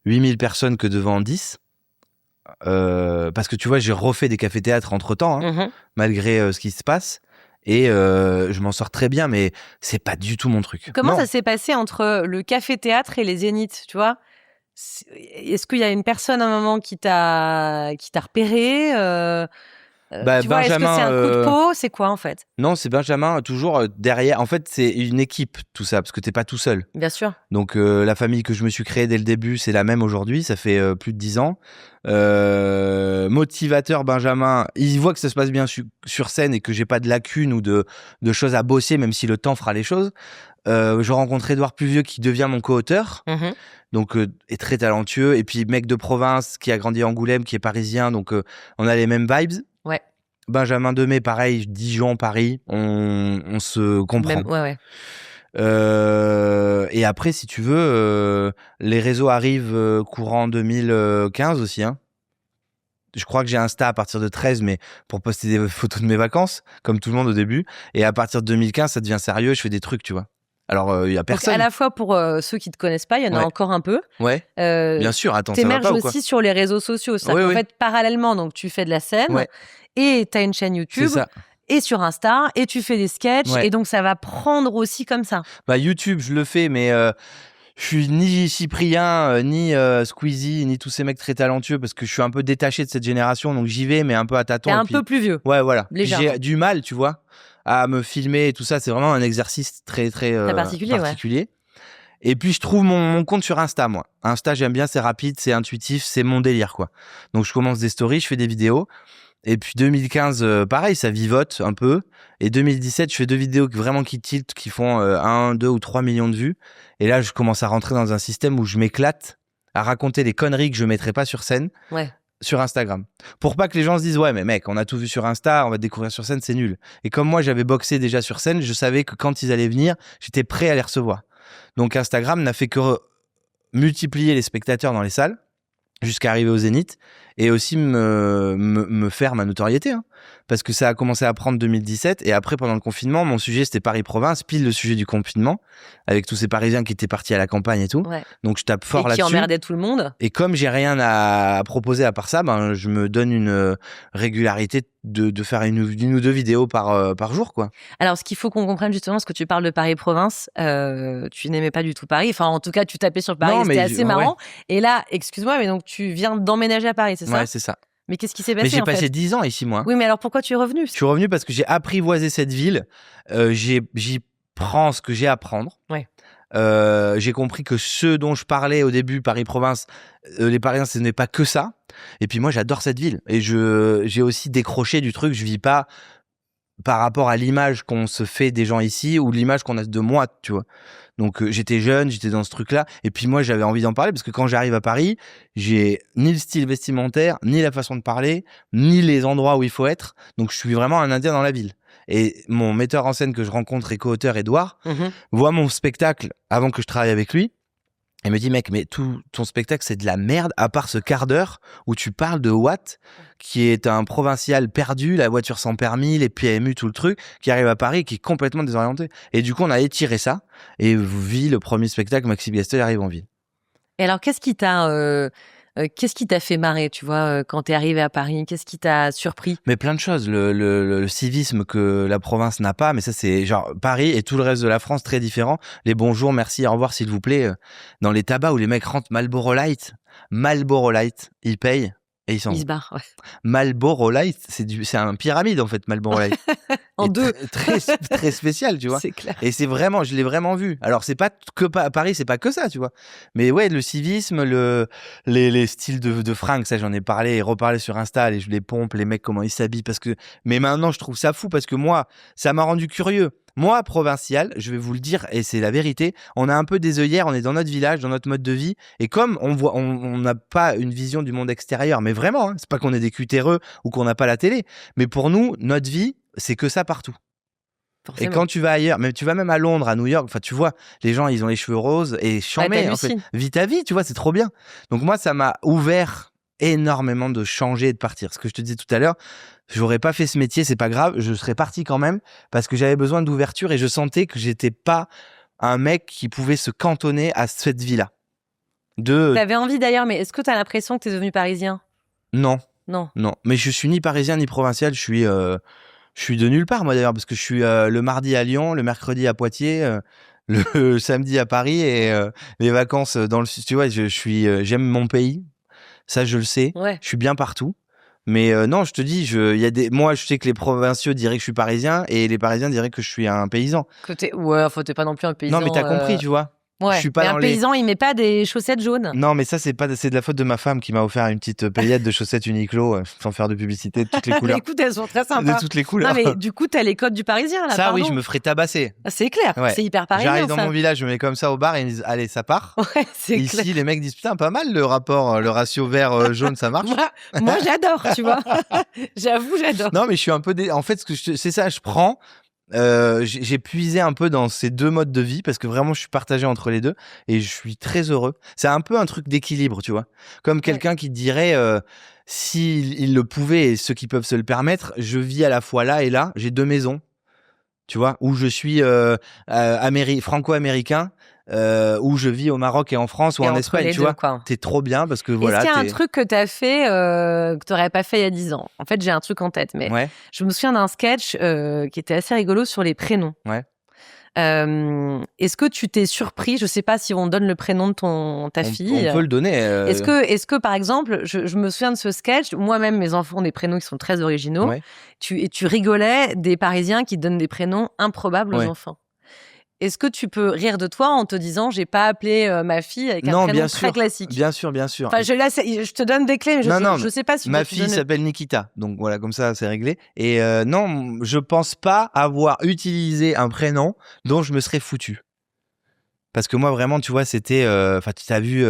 8000 personnes que devant 10. Parce que tu vois, j'ai refait des cafés-théâtres entre-temps, hein, malgré ce qui se passe. Et je m'en sors très bien, mais c'est pas du tout mon truc. Comment ça s'est passé entre le café-théâtre et les zéniths, tu vois ? Est-ce qu'il y a une personne à un moment qui t'a repéré tu vois, est-ce que c'est un coup de peau ? C'est quoi en fait ? Non, c'est Benjamin toujours derrière. En fait, c'est une équipe tout ça, parce que t'es pas tout seul. Bien sûr. Donc la famille que je me suis créée dès le début, c'est la même aujourd'hui. Ça fait plus de 10 ans. Motivateur Benjamin, il voit que ça se passe bien sur scène et que j'ai pas de lacunes ou de choses à bosser, même si le temps fera les choses. Je rencontre Édouard Pluvieux qui devient mon co-auteur. Donc est très talentueux, et puis mec de province qui a grandi à Angoulême, qui est parisien, donc on a les mêmes vibes. Ouais. Benjamin Demey, pareil, Dijon, Paris, on se comprend. Ouais. Et après, si tu veux, les réseaux arrivent courant 2015 aussi, hein. Je crois que j'ai Insta à partir de 13, mais pour poster des photos de mes vacances, comme tout le monde au début. Et à partir de 2015, ça devient sérieux, je fais des trucs, tu vois. Alors, il y a personne. Donc, à la fois pour ceux qui te connaissent pas, il y en a encore un peu. Ouais. Bien sûr, attends, ça va pas ou quoi ? T'émerges aussi sur les réseaux sociaux. En fait, parallèlement, donc tu fais de la scène et t'as une chaîne YouTube. Et sur Insta, et tu fais des sketchs, et donc ça va prendre aussi comme ça. Bah, YouTube, je le fais, mais je suis ni Cyprien, ni Squeezie, ni tous ces mecs très talentueux, parce que je suis un peu détaché de cette génération, donc j'y vais, mais un peu à tâtons. T'es un peu plus vieux. Ouais, voilà. Légèrement. J'ai du mal, tu vois, à me filmer et tout ça. C'est vraiment un exercice très particulier. Ouais. Et puis, je trouve mon compte sur Insta, moi. Insta, j'aime bien, c'est rapide, c'est intuitif, c'est mon délire, quoi. Donc, je commence des stories, je fais des vidéos. Et puis 2015, pareil, ça vivote un peu. Et 2017, je fais 2 vidéos vraiment qui tiltent, qui font 1, 2 ou 3 millions de vues. Et là, je commence à rentrer dans un système où je m'éclate à raconter des conneries que je mettrais pas sur scène, sur Instagram. Pour pas que les gens se disent, ouais, mais mec, on a tout vu sur Insta, on va te découvrir sur scène, c'est nul. Et comme moi, j'avais boxé déjà sur scène, je savais que quand ils allaient venir, j'étais prêt à les recevoir. Donc Instagram n'a fait que multiplier les spectateurs dans les salles, jusqu'à arriver au Zénith, et aussi me faire ma notoriété, hein. Parce que ça a commencé à prendre 2017, et après, pendant le confinement, mon sujet, c'était Paris-Province, pile le sujet du confinement, avec tous ces Parisiens qui étaient partis à la campagne et tout. Ouais. Donc, je tape fort là-dessus. Et qui emmerdaient tout le monde. Et comme j'ai rien à proposer à part ça, ben, je me donne une régularité de faire une ou 2 vidéos par jour, quoi. Alors, ce qu'il faut qu'on comprenne justement, parce que tu parles de Paris-Province, tu n'aimais pas du tout Paris. Enfin, en tout cas, tu tapais sur Paris, c'était assez marrant. Ouais. Et là, excuse-moi, mais donc tu viens d'emménager à Paris, c'est ça ? Ouais, c'est ça. Mais qu'est-ce qui s'est passé ? Mais j'ai passé 10 ans ici, moi. Oui, mais alors pourquoi tu es revenu ? Je suis revenu parce que j'ai apprivoisé cette ville. J'y prends ce que j'ai à prendre. Ouais. J'ai compris que ce dont je parlais au début, Paris-Province, les Parisiens, ce n'est pas que ça. Et puis moi, j'adore cette ville. Et j'ai aussi décroché du truc. Je vis pas par rapport à l'image qu'on se fait des gens ici ou l'image qu'on a de moi, tu vois. Donc j'étais jeune, j'étais dans ce truc-là, et puis moi j'avais envie d'en parler parce que quand j'arrive à Paris, j'ai ni le style vestimentaire, ni la façon de parler, ni les endroits où il faut être. Donc je suis vraiment un Indien dans la ville. Et mon metteur en scène que je rencontre et co-auteur Édouard voit mon spectacle avant que je travaille avec lui. Et me dit, mec, mais tout ton spectacle, c'est de la merde, à part ce quart d'heure où tu parles de Watt, qui est un provincial perdu, la voiture sans permis, les PMU, tout le truc, qui arrive à Paris et qui est complètement désorienté. Et du coup, on a étiré ça, et vit le premier spectacle, Maxime Gasteuil arrive en ville. Et alors, qu'est-ce qui t'a Qu'est-ce qui t'a fait marrer, tu vois, quand t'es arrivé à Paris? Qu'est-ce qui t'a surpris? Mais plein de choses. Le civisme que la province n'a pas, mais ça c'est genre Paris et tout le reste de la France très différent. Les bonjours, merci, au revoir, s'il vous plaît. Dans les tabacs où les mecs rentrent Marlboro Light, ils payent et ils s'en Il vont. se barre, ouais. Marlboro Light, c'est un pyramide en fait, Marlboro Light. En Et deux. Très très spécial, tu vois. C'est clair. Et c'est vraiment, je l'ai vraiment vu. Alors c'est pas que Paris, c'est pas que ça, tu vois. Mais ouais, le civisme, les styles de fringues, ça j'en ai parlé et reparlé sur Insta, les pompes, les mecs comment ils s'habillent mais maintenant je trouve ça fou parce que moi, ça m'a rendu curieux. Moi, provincial, je vais vous le dire et c'est la vérité, on a un peu des œillères, on est dans notre village, dans notre mode de vie et comme on n'a pas une vision du monde extérieur, mais vraiment, hein, c'est pas qu'on est des cutéreux ou qu'on n'a pas la télé, mais pour nous, notre vie, c'est que ça partout. Forcément. Et quand tu vas ailleurs, même tu vas même à Londres, à New York, enfin tu vois, les gens ils ont les cheveux roses et chambés, en fait, vis ta vie, tu vois, c'est trop bien. Donc moi ça m'a ouvert énormément de changer et de partir. Ce que je te disais tout à l'heure, j'aurais pas fait ce métier, c'est pas grave, je serais parti quand même parce que j'avais besoin d'ouverture et je sentais que j'étais pas un mec qui pouvait se cantonner à cette vie-là. T'avais envie d'ailleurs, mais est-ce que t'as l'impression que t'es devenu parisien? Non, Non. mais je suis ni parisien ni provincial, je suis de nulle part, moi, d'ailleurs, parce que je suis le mardi à Lyon, le mercredi à Poitiers, le samedi à Paris et les vacances dans le sud. Tu vois, j'aime mon pays. Ça, je le sais. Ouais. Je suis bien partout. Mais non, je te dis, moi, je sais que les provinciaux diraient que je suis parisien et les parisiens diraient que je suis un paysan. Ouais, enfin, t'es pas non plus un paysan. Non, mais t'as compris, tu vois. Ouais. Je suis pas mais un paysan, il met pas des chaussettes jaunes. Non, mais ça, c'est de la faute de ma femme qui m'a offert une petite paillette de chaussettes Uniqlo, sans faire de publicité, de toutes les couleurs. Écoute, elles sont très sympas. De toutes les couleurs. Non, mais du coup, t'as les codes du parisien, là. Ça, pardon. oui, je me ferais tabasser. C'est clair, ouais. C'est hyper parisien. J'arrive dans mon village, je me mets comme ça au bar et ils me disent, allez, ça part. Ouais, c'est Ici, clair. les mecs disent, putain, pas mal le ratio vert-jaune, ça marche. moi j'adore, tu vois. J'avoue, j'adore. Non, mais je suis un peu. En fait, c'est ça, je prends. J'ai puisé un peu dans ces deux modes de vie parce que vraiment je suis partagé entre les deux et je suis très heureux. C'est un peu un truc d'équilibre, tu vois. Comme quelqu'un qui te dirait s'il le pouvait et ceux qui peuvent se le permettre, je vis à la fois là et là, j'ai deux maisons. Tu vois, où je suis franco-américain, où je vis au Maroc et en France ou en Espagne, tu vois. T'es trop bien parce que voilà. Est-ce qu'il y a un truc que t'as fait que t'aurais pas fait il y a 10 ans? En fait, j'ai un truc en tête, mais je me souviens d'un sketch qui était assez rigolo sur les prénoms. Ouais. Est-ce que tu t'es surpris? Je sais pas si on donne le prénom de ta fille. On peut le donner. Est-ce que par exemple, je me souviens de ce sketch. Moi-même, mes enfants ont des prénoms qui sont très originaux. Ouais. Tu rigolais des Parisiens qui donnent des prénoms improbables aux enfants. Est-ce que tu peux rire de toi en te disant j'ai pas appelé ma fille avec un prénom très classique? Bien sûr. Enfin, je te donne des clés, mais je sais pas si ma fille s'appelle Nikita, donc voilà, comme ça c'est réglé. Et non, je pense pas avoir utilisé un prénom dont je me serais foutu. Parce que moi vraiment, tu vois, c'était, enfin, tu as vu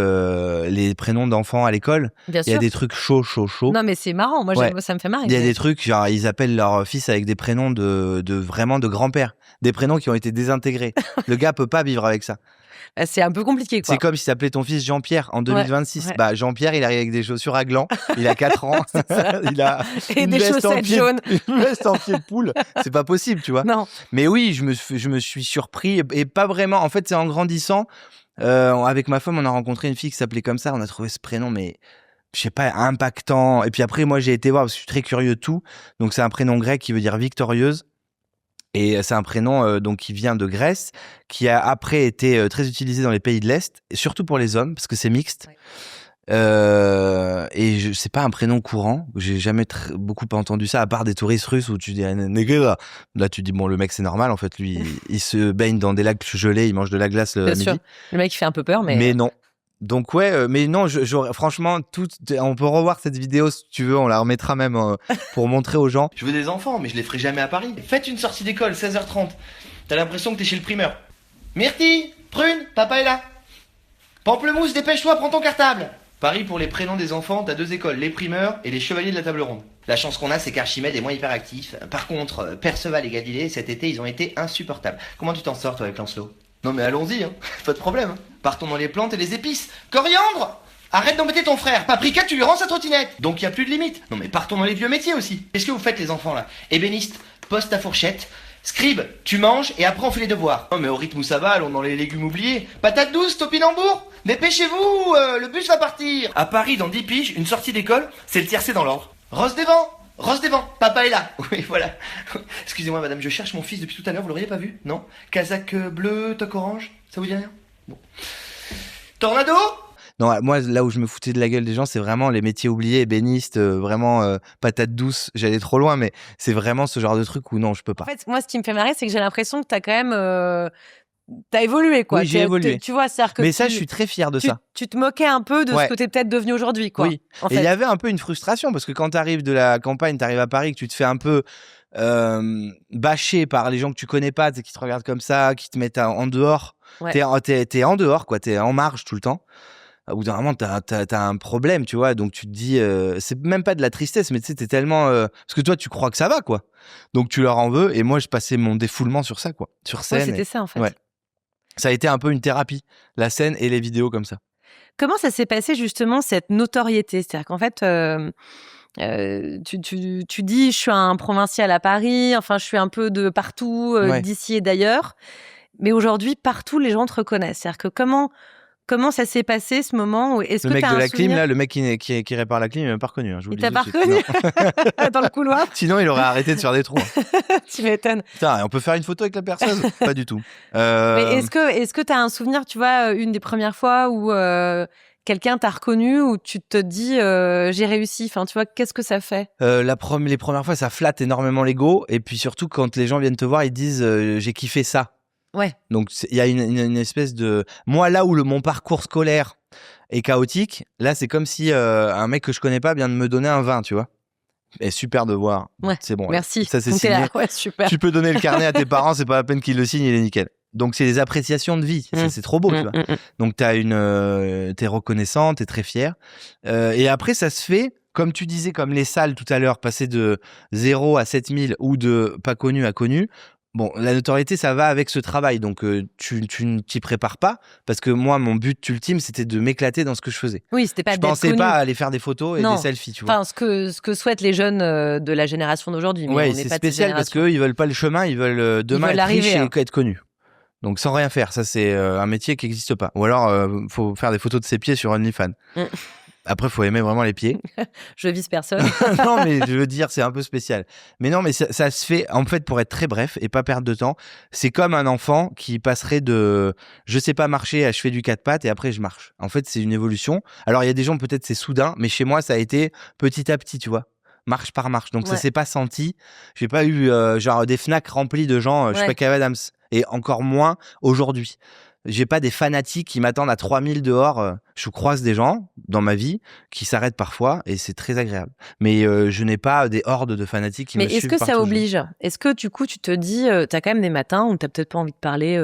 les prénoms d'enfants à l'école. Il y a des trucs chauds. Non, mais c'est marrant. Moi, ça me fait marrer. Il y a des trucs genre ils appellent leur fils avec des prénoms de vraiment de grand-père, des prénoms qui ont été désintégrés. Le gars peut pas vivre avec ça. C'est un peu compliqué, quoi. C'est comme si t'appelais ton fils Jean-Pierre en 2026. Ouais. Bah, Jean-Pierre, il arrive avec des chaussures à gland. Il a 4 ans. Il a et des chaussettes jaunes. Une veste en pied de poule. C'est pas possible, tu vois. Non. Mais oui, je me suis surpris et pas vraiment. En fait, c'est en grandissant. Avec ma femme, on a rencontré une fille qui s'appelait comme ça. On a trouvé ce prénom, mais je sais pas, impactant. Et puis après, moi, j'ai été voir parce que je suis très curieux de tout. Donc, c'est un prénom grec qui veut dire victorieuse. Et c'est un prénom donc qui vient de Grèce, qui a après été très utilisé dans les pays de l'Est, et surtout pour les hommes, parce que c'est mixte. Ouais. Et c'est pas un prénom courant. J'ai jamais beaucoup entendu ça, à part des touristes russes où tu dis Negera. Là, tu dis bon, le mec c'est normal en fait. Lui, il se baigne dans des lacs gelés, il mange de la glace le midi. Sûr. Le mec il fait un peu peur, mais. Mais non. Donc ouais, mais non, franchement, on peut revoir cette vidéo si tu veux, on la remettra même pour montrer aux gens. Je veux des enfants, mais je les ferai jamais à Paris. Faites une sortie d'école, 16h30. T'as l'impression que t'es chez le primeur. Myrtille, prune, papa est là. Pamplemousse, dépêche-toi, prends ton cartable. Paris, pour les prénoms des enfants, t'as 2 écoles, les primeurs et les chevaliers de la table ronde. La chance qu'on a, c'est qu'Archimède est moins hyperactif. Par contre, Perceval et Galilée, cet été, ils ont été insupportables. Comment tu t'en sors, toi, avec Lancelot ? Non mais allons-y, hein. Pas de problème. Partons dans les plantes et les épices. Coriandre, arrête d'embêter ton frère. Paprika, tu lui rends sa trottinette. Donc il y a plus de limite. Non mais partons dans les vieux métiers aussi. Qu'est-ce que vous faites les enfants là ? Ébéniste, pose ta fourchette, Scribe, tu manges et après on fait les devoirs. Non mais au rythme où ça va, allons dans les légumes oubliés. Patate douce, topinambour. Dépêchez-vous, le bus va partir. À Paris, dans 10 piges, une sortie d'école, c'est le tiercé dans l'ordre. Rose des vents, papa est là. Oui, voilà. Excusez-moi madame, je cherche mon fils depuis tout à l'heure, vous l'auriez pas vu? Non? Casaque bleu, toque orange, ça vous dit rien? Bon. Tornado? Non, moi, là où je me foutais de la gueule des gens, c'est vraiment les métiers oubliés, ébénistes, vraiment patate douce. J'allais trop loin, mais c'est vraiment ce genre de truc où non, je peux pas. En fait, moi, ce qui me fait marrer, c'est que j'ai l'impression que t'as quand même... T'as évolué, quoi. Oui, j'ai évolué. Tu vois, c'est-à-dire que mais ça, je suis très fier de ça. Tu te moquais un peu de ce que t'es peut-être devenu aujourd'hui, quoi. Oui. Et il y avait un peu une frustration, parce que quand t'arrives de la campagne, t'arrives à Paris, que tu te fais un peu bâcher par les gens que tu connais pas, qui te regardent comme ça, qui te mettent en dehors. Ouais. T'es en dehors, quoi. T'es en marge tout le temps. Au bout d'un moment, t'as un problème, tu vois. Donc, tu te dis, c'est même pas de la tristesse, mais tu sais, t'es tellement... parce que toi, tu crois que ça va, quoi. Donc, tu leur en veux. Et moi, je passais mon défoulement sur ça, quoi. Sur scène. Ouais, c'était ça, en fait. Ouais. Ça a été un peu une thérapie, la scène et les vidéos comme ça. Comment ça s'est passé, justement, cette notoriété? C'est-à-dire qu'en fait... tu dis, je suis un provincial à Paris, enfin, je suis un peu de partout, d'ici et d'ailleurs. Mais aujourd'hui, partout, les gens te reconnaissent. C'est-à-dire que comment ça s'est passé, ce moment où... Le mec de la clim, là, le mec qui répare la clim, il m'a pas reconnu. Hein, il t'a pas reconnu dans le couloir? Sinon, il aurait arrêté de faire des trous. Hein. Tu m'étonnes. Putain, on peut faire une photo avec la personne? Pas du tout. Mais est-ce que t'as un souvenir, tu vois, une des premières fois où quelqu'un t'a reconnu, où tu te dis j'ai réussi, enfin, tu vois, qu'est-ce que ça fait? Les premières fois, ça flatte énormément l'ego. Et puis surtout, quand les gens viennent te voir, ils disent j'ai kiffé ça. Ouais. Donc il y a une espèce de... Moi, là où mon parcours scolaire est chaotique, là c'est comme si un mec que je connais pas vient de me donner un 20, tu vois. Et super devoir. Ouais. C'est bon. Merci. Ça c'est signé. Ouais, super. Tu peux donner le carnet à tes parents, c'est pas la peine qu'ils le signent, il est nickel. Donc c'est des appréciations de vie, c'est trop beau, tu vois. Donc t'es reconnaissant, t'es très fier. Et après ça se fait, comme tu disais, comme les salles tout à l'heure, passer de 0 à 7000 ou de pas connu à connu. Bon, la notoriété, ça va avec ce travail, donc tu ne t'y prépares pas, parce que moi, mon but ultime, c'était de m'éclater dans ce que je faisais. Oui, c'était pas je pensais pas à aller faire des photos et des selfies, tu vois. Enfin, ce que souhaitent les jeunes de la génération d'aujourd'hui. Ouais, c'est spécial parce qu'eux, ils veulent pas le chemin, ils veulent demain être riches et être connus. Donc sans rien faire, ça c'est un métier qui n'existe pas. Ou alors, faut faire des photos de ses pieds sur OnlyFans. Après, faut aimer vraiment les pieds. Je vise personne. Non, mais je veux dire, c'est un peu spécial. Mais non, mais ça se fait, en fait, pour être très bref et pas perdre de temps, c'est comme un enfant qui passerait de je sais pas marcher à je fais du 4 pattes et après je marche. En fait, c'est une évolution. Alors, il y a des gens, peut-être c'est soudain, mais chez moi, ça a été petit à petit, tu vois. Marche par marche. Donc, ça s'est pas senti. J'ai pas eu genre des Fnac remplis de gens, je sais pas, Kev Adams. Et encore moins aujourd'hui. J'ai pas des fanatiques qui m'attendent à 3000 dehors. Je croise des gens dans ma vie qui s'arrêtent parfois et c'est très agréable. Mais je n'ai pas des hordes de fanatiques qui me suivent. Mais est-ce que ça oblige? Est-ce que du coup tu te dis, t'as quand même des matins où t'as peut-être pas envie de parler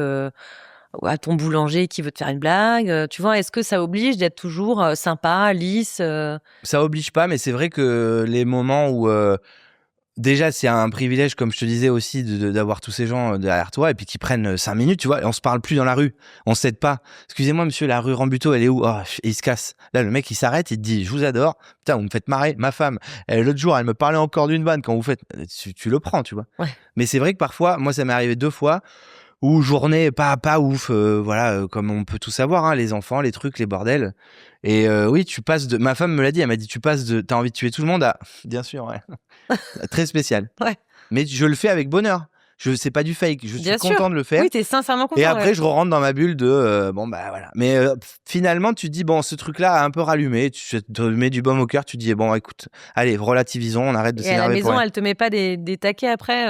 à ton boulanger qui veut te faire une blague, tu vois? Est-ce que ça oblige d'être toujours sympa, lisse? Ça oblige pas, mais c'est vrai que les moments où déjà, c'est un privilège, comme je te disais aussi, d'avoir tous ces gens derrière toi et puis qui prennent 5 minutes, tu vois. Et on se parle plus dans la rue. On s'aide pas. Excusez-moi, monsieur, la rue Rambuteau, elle est où? Oh, et il se casse. Là, le mec, il s'arrête, il te dit, je vous adore. Putain, vous me faites marrer. Ma femme, l'autre jour, elle me parlait encore d'une vanne quand vous faites, tu le prends, tu vois. Ouais. Mais c'est vrai que parfois, moi, ça m'est arrivé 2 fois où journée pas ouf, voilà, comme on peut tout savoir, hein, les enfants, les trucs, les bordels. Et oui, tu passes de... Ma femme me l'a dit, elle m'a dit, t'as envie de tuer tout le monde à... Bien sûr, ouais. Très spécial. Ouais. Mais je le fais avec bonheur. C'est pas du fake. Je suis content de le faire. Oui, t'es sincèrement content. Et après, je rentre dans ma bulle de bon bah voilà. Mais finalement, tu te dis bon, ce truc-là a un peu rallumé. Tu te mets du baume au cœur. Tu te dis bon, écoute, allez, relativisons, on arrête de s'énerver. Et à la maison, pour elle te met pas des taquets après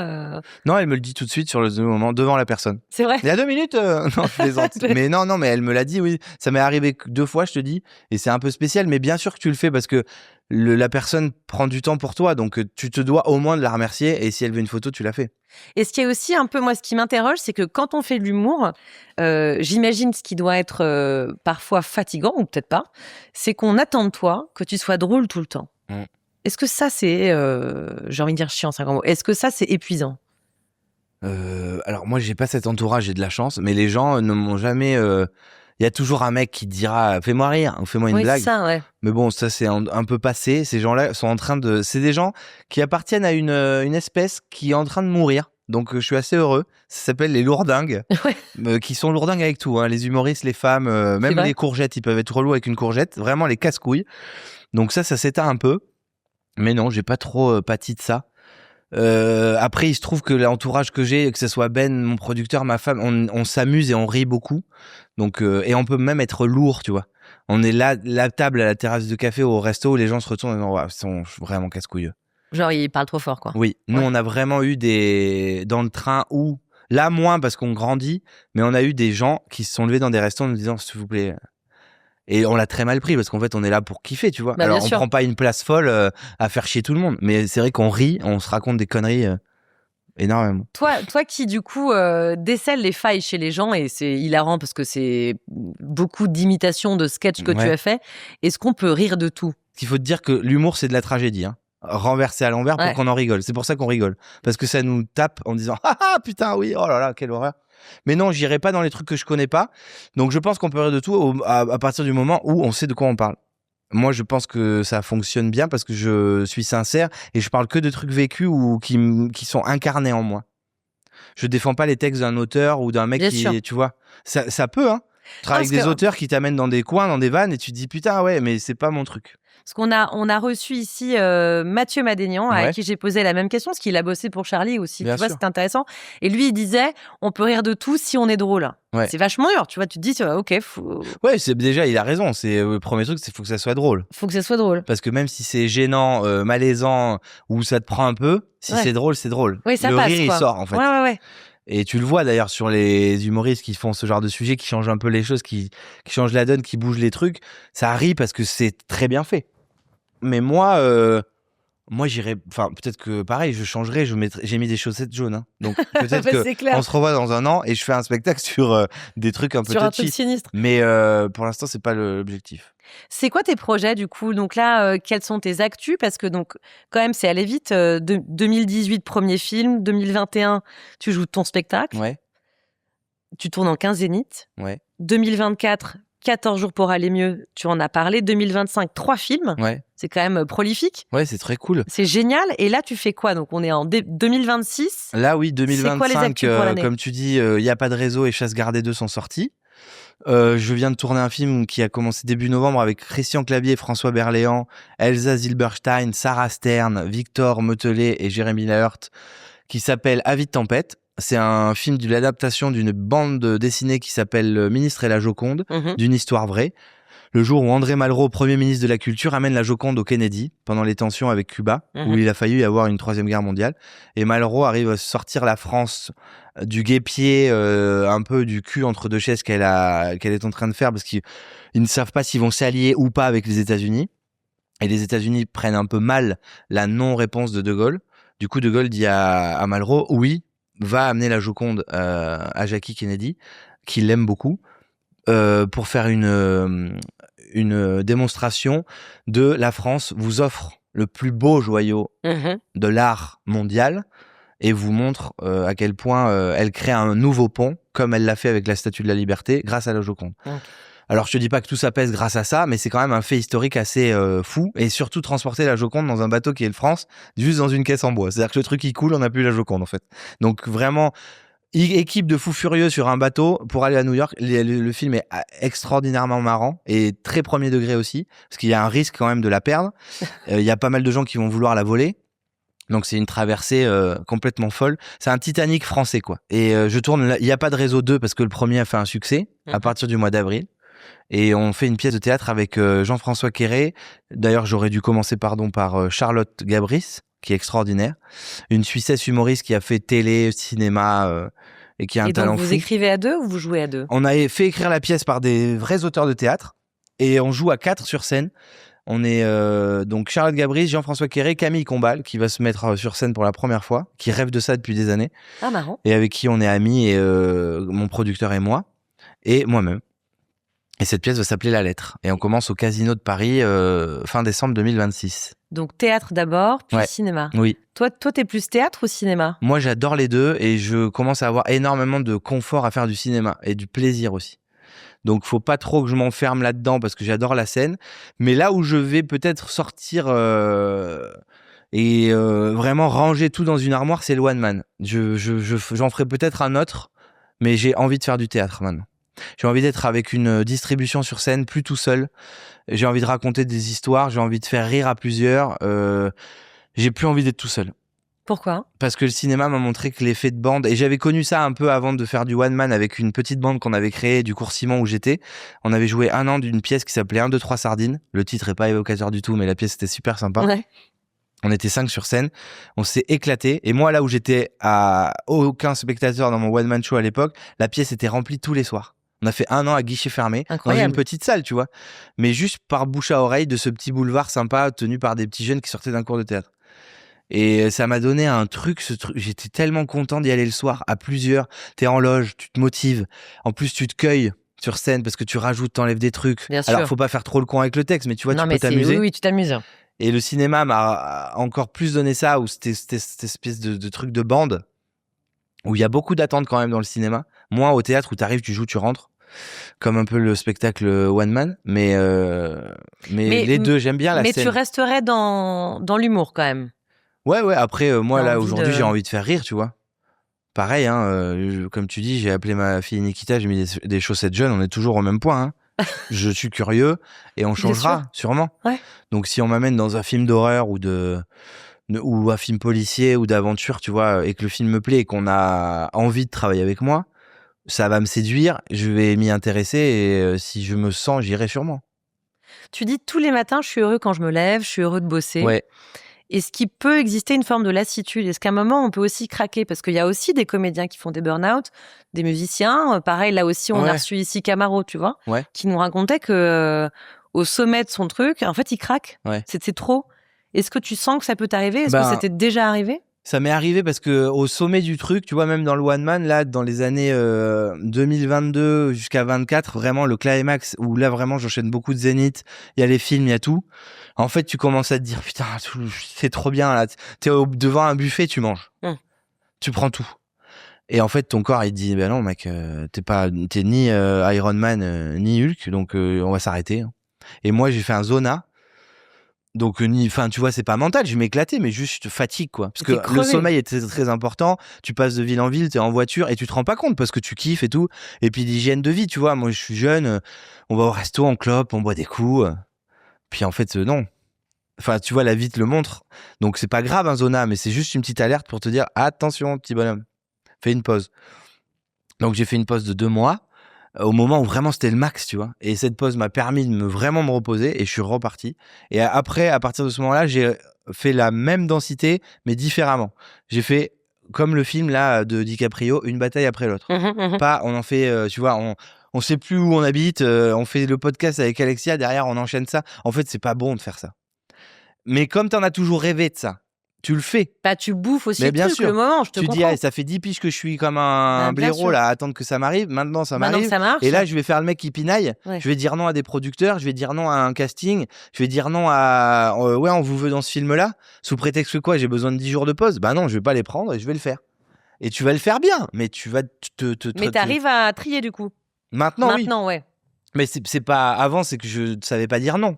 Non, elle me le dit tout de suite sur le moment devant la personne. C'est vrai. Il y a 2 minutes. Non, je plaisante. Mais non, mais elle me l'a dit. Oui, ça m'est arrivé 2 fois, je te dis. Et c'est un peu spécial. Mais bien sûr que tu le fais parce que la personne prend du temps pour toi, donc tu te dois au moins de la remercier, et si elle veut une photo, tu la fais. Et ce qui est aussi un peu, moi, ce qui m'interroge, c'est que quand on fait de l'humour, j'imagine ce qui doit être parfois fatigant, ou peut-être pas, c'est qu'on attend de toi que tu sois drôle tout le temps. Est-ce que ça, c'est, j'ai envie de dire chiant, c'est un grand mot, est-ce que ça, c'est épuisant? Alors moi, j'ai pas cet entourage, j'ai de la chance, mais les gens ne m'ont jamais... Il y a toujours un mec qui te dira fais-moi rire ou fais-moi une blague. Ça, ouais. Mais bon, ça c'est un peu passé. Ces gens-là sont en train de... C'est des gens qui appartiennent à une espèce qui est en train de mourir. donc je suis assez heureux. Ça s'appelle les lourdingues, Ouais. qui sont lourdingues avec tout, hein. Les humoristes, les femmes, même vrai. les courgettes, ils peuvent être relous avec une courgette, vraiment les casse-couilles. Donc ça s'éteint un peu, mais non, j'ai pas trop pâti de ça. Après, il se trouve que l'entourage que j'ai, que ce soit Ben, mon producteur, ma femme, on s'amuse et on rit beaucoup. Donc, et on peut même être lourd, tu vois. On est là, la table à la terrasse de café ou au resto où les gens se retournent et disent, ouais, ils sont vraiment casse-couilleux. Genre, il parle trop fort, quoi. Oui, nous, Ouais. on a vraiment eu dans le train où, là, moins parce qu'on grandit, mais on a eu des gens qui se sont levés dans des restaurants en nous disant, s'il vous plaît. Et on l'a très mal pris parce qu'en fait, on est là pour kiffer, tu vois. Bah, Alors, bien on sûr. prend pas une place folle à faire chier tout le monde, mais c'est vrai qu'on rit, on se raconte des conneries énormément. Toi qui, du coup, décèle les failles chez les gens, et c'est hilarant parce que c'est beaucoup d'imitations de sketchs que tu Ouais. as fait, est-ce qu'on peut rire de tout? Il faut te dire que l'humour, c'est de la tragédie, hein. Renversé à l'envers pour Ouais. qu'on en rigole. C'est pour ça qu'on rigole. Parce que ça nous tape en disant, ah putain, oui, oh là là, quelle horreur. Mais non, j'irai pas dans les trucs que je connais pas. Donc je pense qu'on peut rire de tout à partir du moment où on sait de quoi on parle. Moi, je pense que ça fonctionne bien parce que je suis sincère et je parle que de trucs vécus ou qui sont incarnés en moi. Je défends pas les textes d'un auteur ou d'un mec Bien qui, sûr. tu vois, ça peut, hein. Tu travailles parce avec des que- auteurs qui t'amènent dans des coins, dans des vannes et tu te dis putain, ouais, mais c'est pas mon truc. Parce on a reçu ici Mathieu Madénian, à Ouais. qui j'ai posé la même question, parce qu'il a bossé pour Charlie aussi. Bien tu vois, sûr. c'était intéressant. Et lui, il disait, on peut rire de tout si on est drôle. Ouais. C'est vachement dur, tu vois. Tu te dis, ok, faut Ouais, déjà, il a raison. C'est le premier truc, c'est faut que ça soit drôle. que ça soit drôle. Parce que même si c'est gênant, malaisant ou ça te prend un peu, si Ouais. c'est drôle, c'est drôle. Oui, ça le passe, rire, quoi. il sort en fait. Ouais. Et tu le vois d'ailleurs sur les humoristes qui font ce genre de sujet, qui changent un peu les choses, qui changent la donne, qui bougent les trucs. Ça rit parce que c'est très bien fait. Mais moi, j'irais. Enfin, peut-être que pareil, je changerais. J'ai mis des chaussettes jaunes. Hein. Donc peut-être Bah, que c'est clair. on se revoit dans un an et je fais un spectacle sur des trucs un peu Sur un truc touchy. sinistre. Mais pour l'instant, c'est pas l'objectif. C'est quoi tes projets, du coup? Donc là, quels sont tes actus? Parce que, donc, quand même, c'est allé vite. 2018, premier film. 2021, tu joues ton spectacle. Ouais, Tu tournes en 15 zéniths. ouais, 2024, 14 jours pour aller mieux. Tu en as parlé. 2025, 3 films. ouais. C'est quand même prolifique. Ouais, c'est très cool. C'est génial. Et là, tu fais quoi? Donc, on est en 2026. Là, oui, C'est quoi les 2025, actus pour l'année? comme tu dis, il n'y a pas de réseau et Chasse gardée 2 sont sortis. Je viens de tourner un film qui a commencé début novembre avec Christian Clavier, François Berléand, Elsa Zilberstein, Sarah Stern, Victor Metelet et Jérémy Laheurte, qui s'appelle Avis de tempête. C'est un film de l'adaptation d'une bande dessinée qui s'appelle Le Ministre et la Joconde, Mhm. d'une histoire vraie. Le jour où André Malraux, Premier ministre de la Culture, amène la Joconde au Kennedy, pendant les tensions avec Cuba, où il a failli y avoir une troisième guerre mondiale. Et Malraux arrive à sortir la France du guêpier, un peu du cul entre deux chaises qu'elle est en train de faire, parce qu'ils ne savent pas s'ils vont s'allier ou pas avec les États-Unis. Et les États-Unis prennent un peu mal la non-réponse de De Gaulle. Du coup, De Gaulle dit à Malraux, oui, va amener la Joconde à Jackie Kennedy, qui l'aime beaucoup, pour faire une démonstration de la France vous offre le plus beau joyau Mhm. de l'art mondial et vous montre à quel point elle crée un nouveau pont, comme elle l'a fait avec la Statue de la Liberté, grâce à la Joconde. Ok. Alors, je te dis pas que tout ça pèse grâce à ça, mais c'est quand même un fait historique assez fou. Et surtout, transporter la Joconde dans un bateau qui est le France, juste dans une caisse en bois. C'est-à-dire que le truc, il coule, on n'a plus la Joconde, en fait. Donc, vraiment, équipe de fous furieux sur un bateau pour aller à New York. Le film est extraordinairement marrant et très premier degré aussi, parce qu'il y a un risque quand même de la perdre. Il y a pas mal de gens qui vont vouloir la voler. Donc c'est une traversée complètement folle. C'est un Titanic français, quoi. Et je tourne là, il n'y a pas de réseau 2 parce que le premier a fait un succès à partir du mois d'avril. Et on fait une pièce de théâtre avec Jean-François Quéré. D'ailleurs, j'aurais dû commencer par Charlotte Gabris, qui est extraordinaire. Une Suissesse humoriste qui a fait télé, cinéma et qui a un Et talent donc, fou. vous écrivez à deux ou vous jouez à deux? On a fait écrire la pièce par des vrais auteurs de théâtre et on joue à 4 sur scène. On est donc Charlotte Gabris, Jean-François Quéré, Camille Combal qui va se mettre sur scène pour la première fois, qui rêve de ça depuis des années Ah, marrant. et avec qui on est amis, et mon producteur et moi et moi-même. Et cette pièce va s'appeler La Lettre et on commence au Casino de Paris fin décembre 2026. Donc, théâtre d'abord, puis Ouais. cinéma. Oui. Toi, t'es plus théâtre ou cinéma? Moi, j'adore les deux et je commence à avoir énormément de confort à faire du cinéma et du plaisir aussi. Donc, faut pas trop que je m'enferme là-dedans parce que j'adore la scène. Mais là où je vais peut-être sortir Et vraiment ranger tout dans une armoire, c'est le one man. J'en ferai peut-être un autre, mais j'ai envie de faire du théâtre maintenant. J'ai envie d'être avec une distribution sur scène, plus tout seul. J'ai envie de raconter des histoires, j'ai envie de faire rire à plusieurs. J'ai plus envie d'être tout seul. Pourquoi ? Parce que le cinéma m'a montré que l'effet de bande, et j'avais connu ça un peu avant de faire du one man avec une petite bande qu'on avait créée du cours Simon où j'étais. On avait joué 1 an d'une pièce qui s'appelait 1, 2, 3 sardines. Le titre est pas évocateur du tout, mais la pièce était super sympa. Ouais. On était 5 sur scène, on s'est éclaté. Et moi, là où j'étais à aucun spectateur dans mon one man show à l'époque, la pièce était remplie tous les soirs. On a fait 1 an à guichet fermé, Incroyable. dans une petite salle, tu vois. Mais juste par bouche à oreille de ce petit boulevard sympa tenu par des petits jeunes qui sortaient d'un cours de théâtre. Et ça m'a donné un truc, j'étais tellement content d'y aller le soir, à plusieurs. T'es en loge, tu te motives. En plus, tu te cueilles sur scène parce que tu rajoutes, t'enlèves des trucs. Bien sûr. Alors, faut pas faire trop le con avec le texte, mais tu vois, non, tu mais peux t'amuser. Oui, tu t'amuses. Et le cinéma m'a encore plus donné ça, où c'était cette espèce de truc de bande, où il y a beaucoup d'attentes quand même dans le cinéma. Moins au théâtre où t'arrives, tu joues, tu rentres. Comme un peu le spectacle one man. Mais les deux, j'aime bien la scène. Mais tu resterais dans l'humour quand même. Ouais, après, moi, T'as là, envie aujourd'hui, de- j'ai envie de faire rire, tu vois. Pareil, comme tu dis, j'ai appelé ma fille Nikita, j'ai mis des chaussettes jeunes, on est toujours au même point, hein. Je suis curieux et on changera, sûrement. Ouais. Donc, si on m'amène dans un film d'horreur ou un film policier ou d'aventure, tu vois, et que le film me plaît et qu'on a envie de travailler avec moi, ça va me séduire, je vais m'y intéresser et si je me sens, j'irai sûrement. Tu dis tous les matins, je suis heureux quand je me lève, je suis heureux de bosser. Ouais. Est-ce qu'il peut exister une forme de lassitude ? Est-ce qu'à un moment, on peut aussi craquer ? Parce qu'il y a aussi des comédiens qui font des burn-out, des musiciens. Pareil, là aussi, on a reçu ici Camaro, tu vois, qui nous racontait que au sommet de son truc, en fait, il craque. Ouais. C'est trop. Est-ce que tu sens que ça peut t'arriver ? Est-ce que Ben, ça t'est déjà arrivé ? Ça m'est arrivé parce que au sommet du truc, tu vois, même dans le One Man, là, dans les années 2022 jusqu'à 24, vraiment le climax où là, vraiment, j'enchaîne beaucoup de zénith, il y a les films, il y a tout. En fait, tu commences à te dire, putain, c'est trop bien, là. T'es devant un buffet, tu manges. Tu prends tout. Et en fait, ton corps, il te dit, ben non, mec, t'es ni Iron Man, ni Hulk, donc on va s'arrêter. Et moi, j'ai fait un Zona. Donc, tu vois, c'est pas mental, je m'éclatais, mais juste, je te fatigue, quoi. Parce que le sommeil est très, très important. Tu passes de ville en ville, t'es en voiture et tu te rends pas compte parce que tu kiffes et tout. Et puis, l'hygiène de vie, tu vois. Moi, je suis jeune, on va au resto, on clope, on boit des coups. Puis, en fait, non. Enfin, tu vois, la vie te le montre. Donc, c'est pas grave, un Zona, mais c'est juste une petite alerte pour te dire, attention, petit bonhomme, fais une pause. Donc, j'ai fait une pause de 2 mois. Au moment où vraiment c'était le max, tu vois. Et cette pause m'a permis de vraiment me reposer et je suis reparti. Et après, à partir de ce moment-là, j'ai fait la même densité, mais différemment. J'ai fait, comme le film là de DiCaprio, une bataille après l'autre. Pas, on en fait, tu vois, on sait plus où on habite, on fait le podcast avec Alexia, derrière on enchaîne ça. En fait, c'est pas bon de faire ça. Mais comme t'en as toujours rêvé de ça, tu le fais. Bah, tu bouffes aussi mais bien sûr. Le moment, je te comprends. Tu dis, ah, ça fait 10 piges que je suis comme un blaireau là, à attendre que ça m'arrive. Maintenant, ça m'arrive. Ça marche. Et là, je vais faire le mec qui pinaille. Ouais. Je vais dire non à des producteurs, je vais dire non à un casting, je vais dire non à ouais, on vous veut dans ce film-là. Sous prétexte que quoi, j'ai besoin de 10 jours de pause. Bah non, je vais pas les prendre et je vais le faire. Et tu vas le faire bien, mais tu vas Mais t'arrives à trier du coup. Maintenant, oui. Ouais. Mais c'est pas avant, c'est que je savais pas dire non.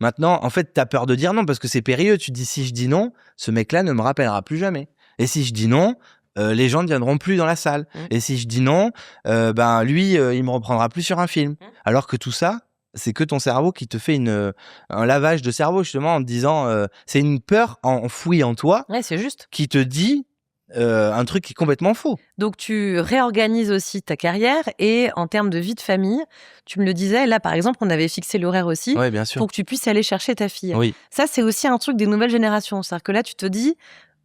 Maintenant, en fait, t'as peur de dire non parce que c'est périlleux. Tu te dis, si je dis non, ce mec-là ne me rappellera plus jamais. Et si je dis non, les gens ne viendront plus dans la salle. Et si je dis non, lui, il me reprendra plus sur un film. Alors que tout ça, c'est que ton cerveau qui te fait un lavage de cerveau, justement, en te disant, c'est une peur enfouie en toi. Ouais, c'est juste. Qui te dit un truc qui est complètement faux. Donc, tu réorganises aussi ta carrière et en termes de vie de famille, tu me le disais, là, par exemple, on avait fixé l'horaire aussi bien sûr. pour que tu puisses aller chercher ta fille. Oui. Ça, c'est aussi un truc des nouvelles générations. C'est-à-dire que là, tu te dis,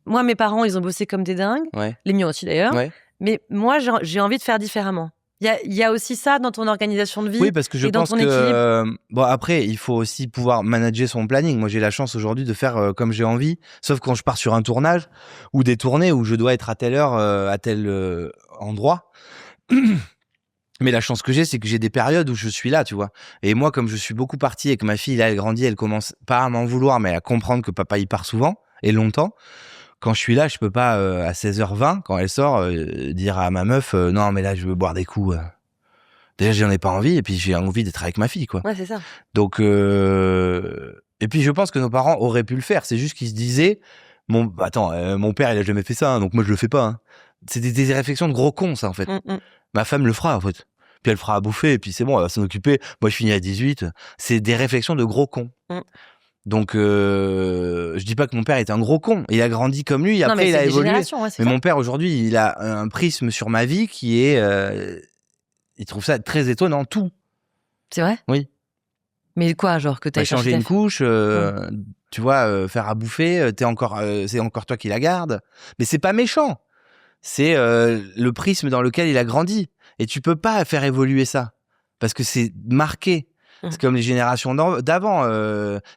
moi, mes parents, ils ont bossé comme des dingues, les miens aussi d'ailleurs, mais moi, j'ai envie de faire différemment. Il y a aussi ça dans ton organisation de vie. Oui, parce que je pense que bon, après, il faut aussi pouvoir manager son planning. Moi, j'ai la chance aujourd'hui de faire comme j'ai envie, sauf quand je pars sur un tournage ou des tournées où je dois être à telle heure, à tel endroit. Mais la chance que j'ai, c'est que j'ai des périodes où je suis là, tu vois. Et moi, comme je suis beaucoup parti et que ma fille, là, elle grandit, elle commence pas à m'en vouloir, mais à comprendre que papa, il part souvent et longtemps. Quand je suis là, je peux pas à 16h20 quand elle sort dire à ma meuf non mais là je veux boire des coups. Déjà, j'en ai pas envie, et puis j'ai envie d'être avec ma fille, quoi. Ouais, c'est ça. Donc, et puis je pense que nos parents auraient pu le faire. C'est juste qu'ils se disaient, mon père, il a jamais fait ça, hein, donc moi je le fais pas. Hein. C'est des réflexions de gros cons, ça, en fait. Ma femme le fera, en fait. Puis elle fera à bouffer, et puis c'est bon, elle va s'en occuper. Moi, je finis à 18. C'est des réflexions de gros cons. Donc, je dis pas que mon père est un gros con. Il a grandi comme lui, après il a évolué. Mais mon père, aujourd'hui, il a un prisme sur ma vie qui est... il trouve ça très étonnant, tout. C'est vrai ? Oui. Mais quoi, genre que t'as changer une couche, tu vois, faire à bouffer, c'est encore toi qui la garde. Mais c'est pas méchant. C'est le prisme dans lequel il a grandi. Et tu peux pas faire évoluer ça. Parce que c'est marqué. C'est comme les générations d'avant.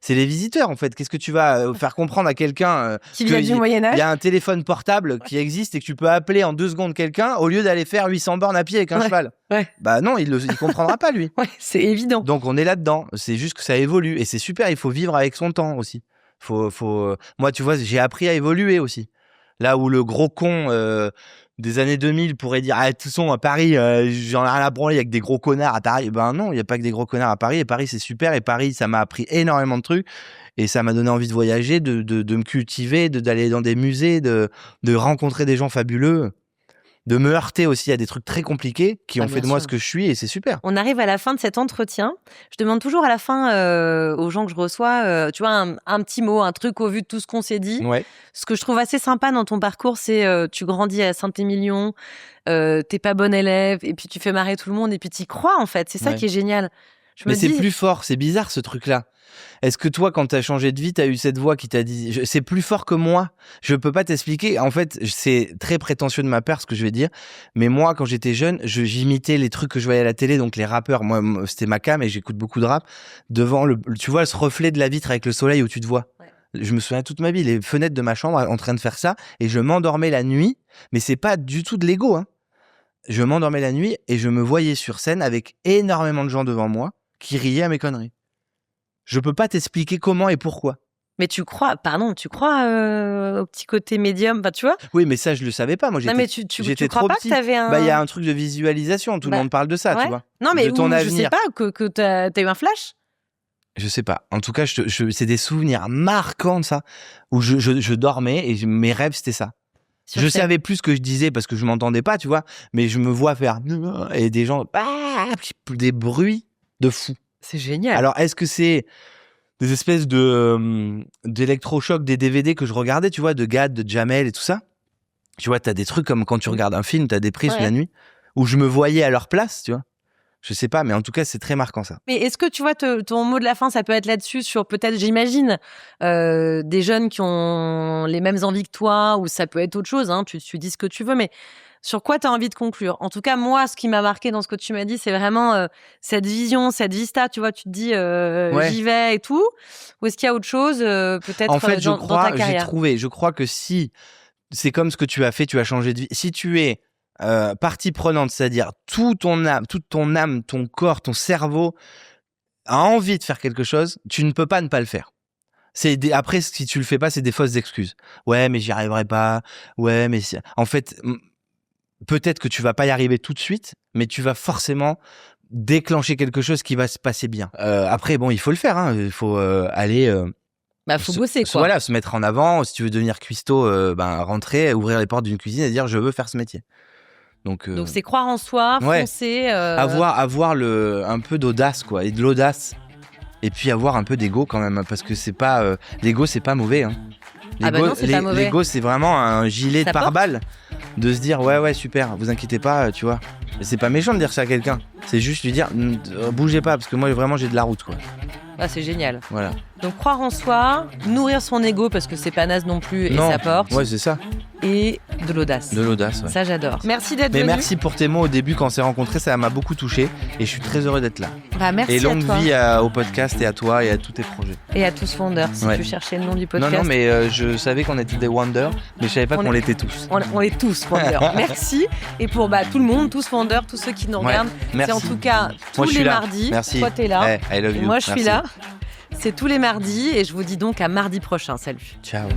C'est les visiteurs, en fait. Qu'est-ce que tu vas faire comprendre à quelqu'un qui vient du Moyen-Âge ? Il y a un téléphone portable qui existe et que tu peux appeler en 2 secondes quelqu'un au lieu d'aller faire 800 bornes à pied avec un cheval. Ouais. Bah non, il comprendra pas, lui. Ouais, c'est évident. Donc on est là-dedans. C'est juste que ça évolue. Et c'est super, il faut vivre avec son temps aussi. Moi, tu vois, j'ai appris à évoluer aussi. Là où le gros con des années 2000 pourrait dire, de toute façon, à Paris, j'en ai rien à branler, il y a que des gros connards à Paris. Ben non, il n'y a pas que des gros connards à Paris. Et Paris, c'est super. Et Paris, ça m'a appris énormément de trucs. Et ça m'a donné envie de voyager, de me cultiver, d'aller dans des musées, de rencontrer des gens fabuleux, de me heurter aussi à des trucs très compliqués qui ont fait de moi ce que je suis. Et c'est super. On arrive à la fin de cet entretien. Je demande toujours à la fin aux gens que je reçois, tu vois, un petit mot, un truc au vu de tout ce qu'on s'est dit. Ouais. Ce que je trouve assez sympa dans ton parcours, c'est tu grandis à Saint-Émilion, t'es pas bon élève, et puis tu fais marrer tout le monde, et puis t'y crois, en fait. C'est ça qui est génial. Mais c'est plus fort, c'est bizarre ce truc-là. Est-ce que toi, quand t'as changé de vie, t'as eu cette voix qui t'a dit c'est plus fort que moi? Je peux pas t'expliquer. En fait, c'est très prétentieux de ma part ce que je vais dire. Mais moi, quand j'étais jeune, j'imitais les trucs que je voyais à la télé, donc les rappeurs. Moi, c'était ma cam et j'écoute beaucoup de rap. Devant tu vois, ce reflet de la vitre avec le soleil où tu te vois. Ouais. Je me souviens toute ma vie, les fenêtres de ma chambre en train de faire ça, et je m'endormais la nuit. Mais c'est pas du tout de l'ego, hein. Je m'endormais la nuit et je me voyais sur scène avec énormément de gens devant moi qui riaient à mes conneries. Je peux pas t'expliquer comment et pourquoi. Mais tu crois au petit côté médium, enfin, tu vois ? Oui, mais ça, je le savais pas. Moi, j'étais crois trop pas petit. Que t'avais un... Bah, il y a un truc de visualisation. Tout le monde parle de ça, tu vois. Non, mais de ton avenir. Je sais pas que t'as eu un flash. Je sais pas. En tout cas, c'est des souvenirs marquants de ça, où je dormais et mes rêves, c'était ça. Je savais plus ce que je disais parce que je m'entendais pas, tu vois. Mais je me vois faire et des gens, des bruits de fou. C'est génial. Alors, est-ce que c'est des espèces d'électrochocs des DVD que je regardais, tu vois, de Gad, de Jamel et tout ça? Tu vois, t'as des trucs comme quand tu regardes un film, t'as des prises la nuit, où je me voyais à leur place, tu vois. Je sais pas, mais en tout cas, c'est très marquant, ça. Mais est-ce que, tu vois, ton mot de la fin, ça peut être là-dessus, sur peut-être, j'imagine, des jeunes qui ont les mêmes envies que toi, ou ça peut être autre chose, hein, tu dis ce que tu veux, mais sur quoi tu as envie de conclure? En tout cas, moi, ce qui m'a marqué dans ce que tu m'as dit, c'est vraiment cette vision, cette vista, tu vois, tu te dis j'y vais et tout. Ou est-ce qu'il y a autre chose, peut-être en fait, dans ta carrière? Je crois que si c'est comme ce que tu as fait, tu as changé de vie. Si tu es partie prenante, c'est-à-dire toute ton âme, ton corps, ton cerveau a envie de faire quelque chose, tu ne peux pas ne pas le faire. Après, si tu le fais pas, c'est des fausses excuses. Ouais, mais j'y arriverai pas. Ouais, mais en fait, peut-être que tu vas pas y arriver tout de suite, mais tu vas forcément déclencher quelque chose qui va se passer bien. Après, bon, il faut le faire, hein. Il faut aller... faut bosser, quoi. Voilà, se mettre en avant. Si tu veux devenir cuistot, rentrer, ouvrir les portes d'une cuisine et dire je veux faire ce métier. Donc c'est croire en soi, foncer. Avoir un peu d'audace, quoi, et de l'audace. Et puis avoir un peu d'ego quand même, parce que c'est pas l'ego, c'est pas mauvais, hein. Non, c'est pas mauvais. L'ego, c'est vraiment un gilet de pare-balles, de se dire ouais super, vous inquiétez pas, tu vois. Et c'est pas méchant de dire ça à quelqu'un. C'est juste lui dire bougez pas, parce que moi vraiment j'ai de la route, quoi. Ah, c'est génial. Voilà. Donc croire en soi, nourrir son ego parce que c'est pas naze non plus et ça porte. Ouais, c'est ça. Et de l'audace. De l'audace, ouais. Ça, j'adore. Merci d'être venu. Mais merci pour tes mots au début quand on s'est rencontrés, ça m'a beaucoup touché et je suis très heureux d'être là. Merci et longue à toi. vie au podcast et à toi et à tous tes projets. Et à tous Wonders, si tu cherchais le nom du podcast. Non, mais je savais qu'on était des Wonders, mais je savais pas qu'on l'était tous. On est tous Wonders. Merci. Et pour tout le monde, tous Wonders, tous ceux qui nous regardent. Merci. C'est en tout cas tous les mardis. Merci. Toi, t'es là. I love you. Moi, je suis là. C'est tous les mardis et je vous dis donc à mardi prochain. Salut. Ciao.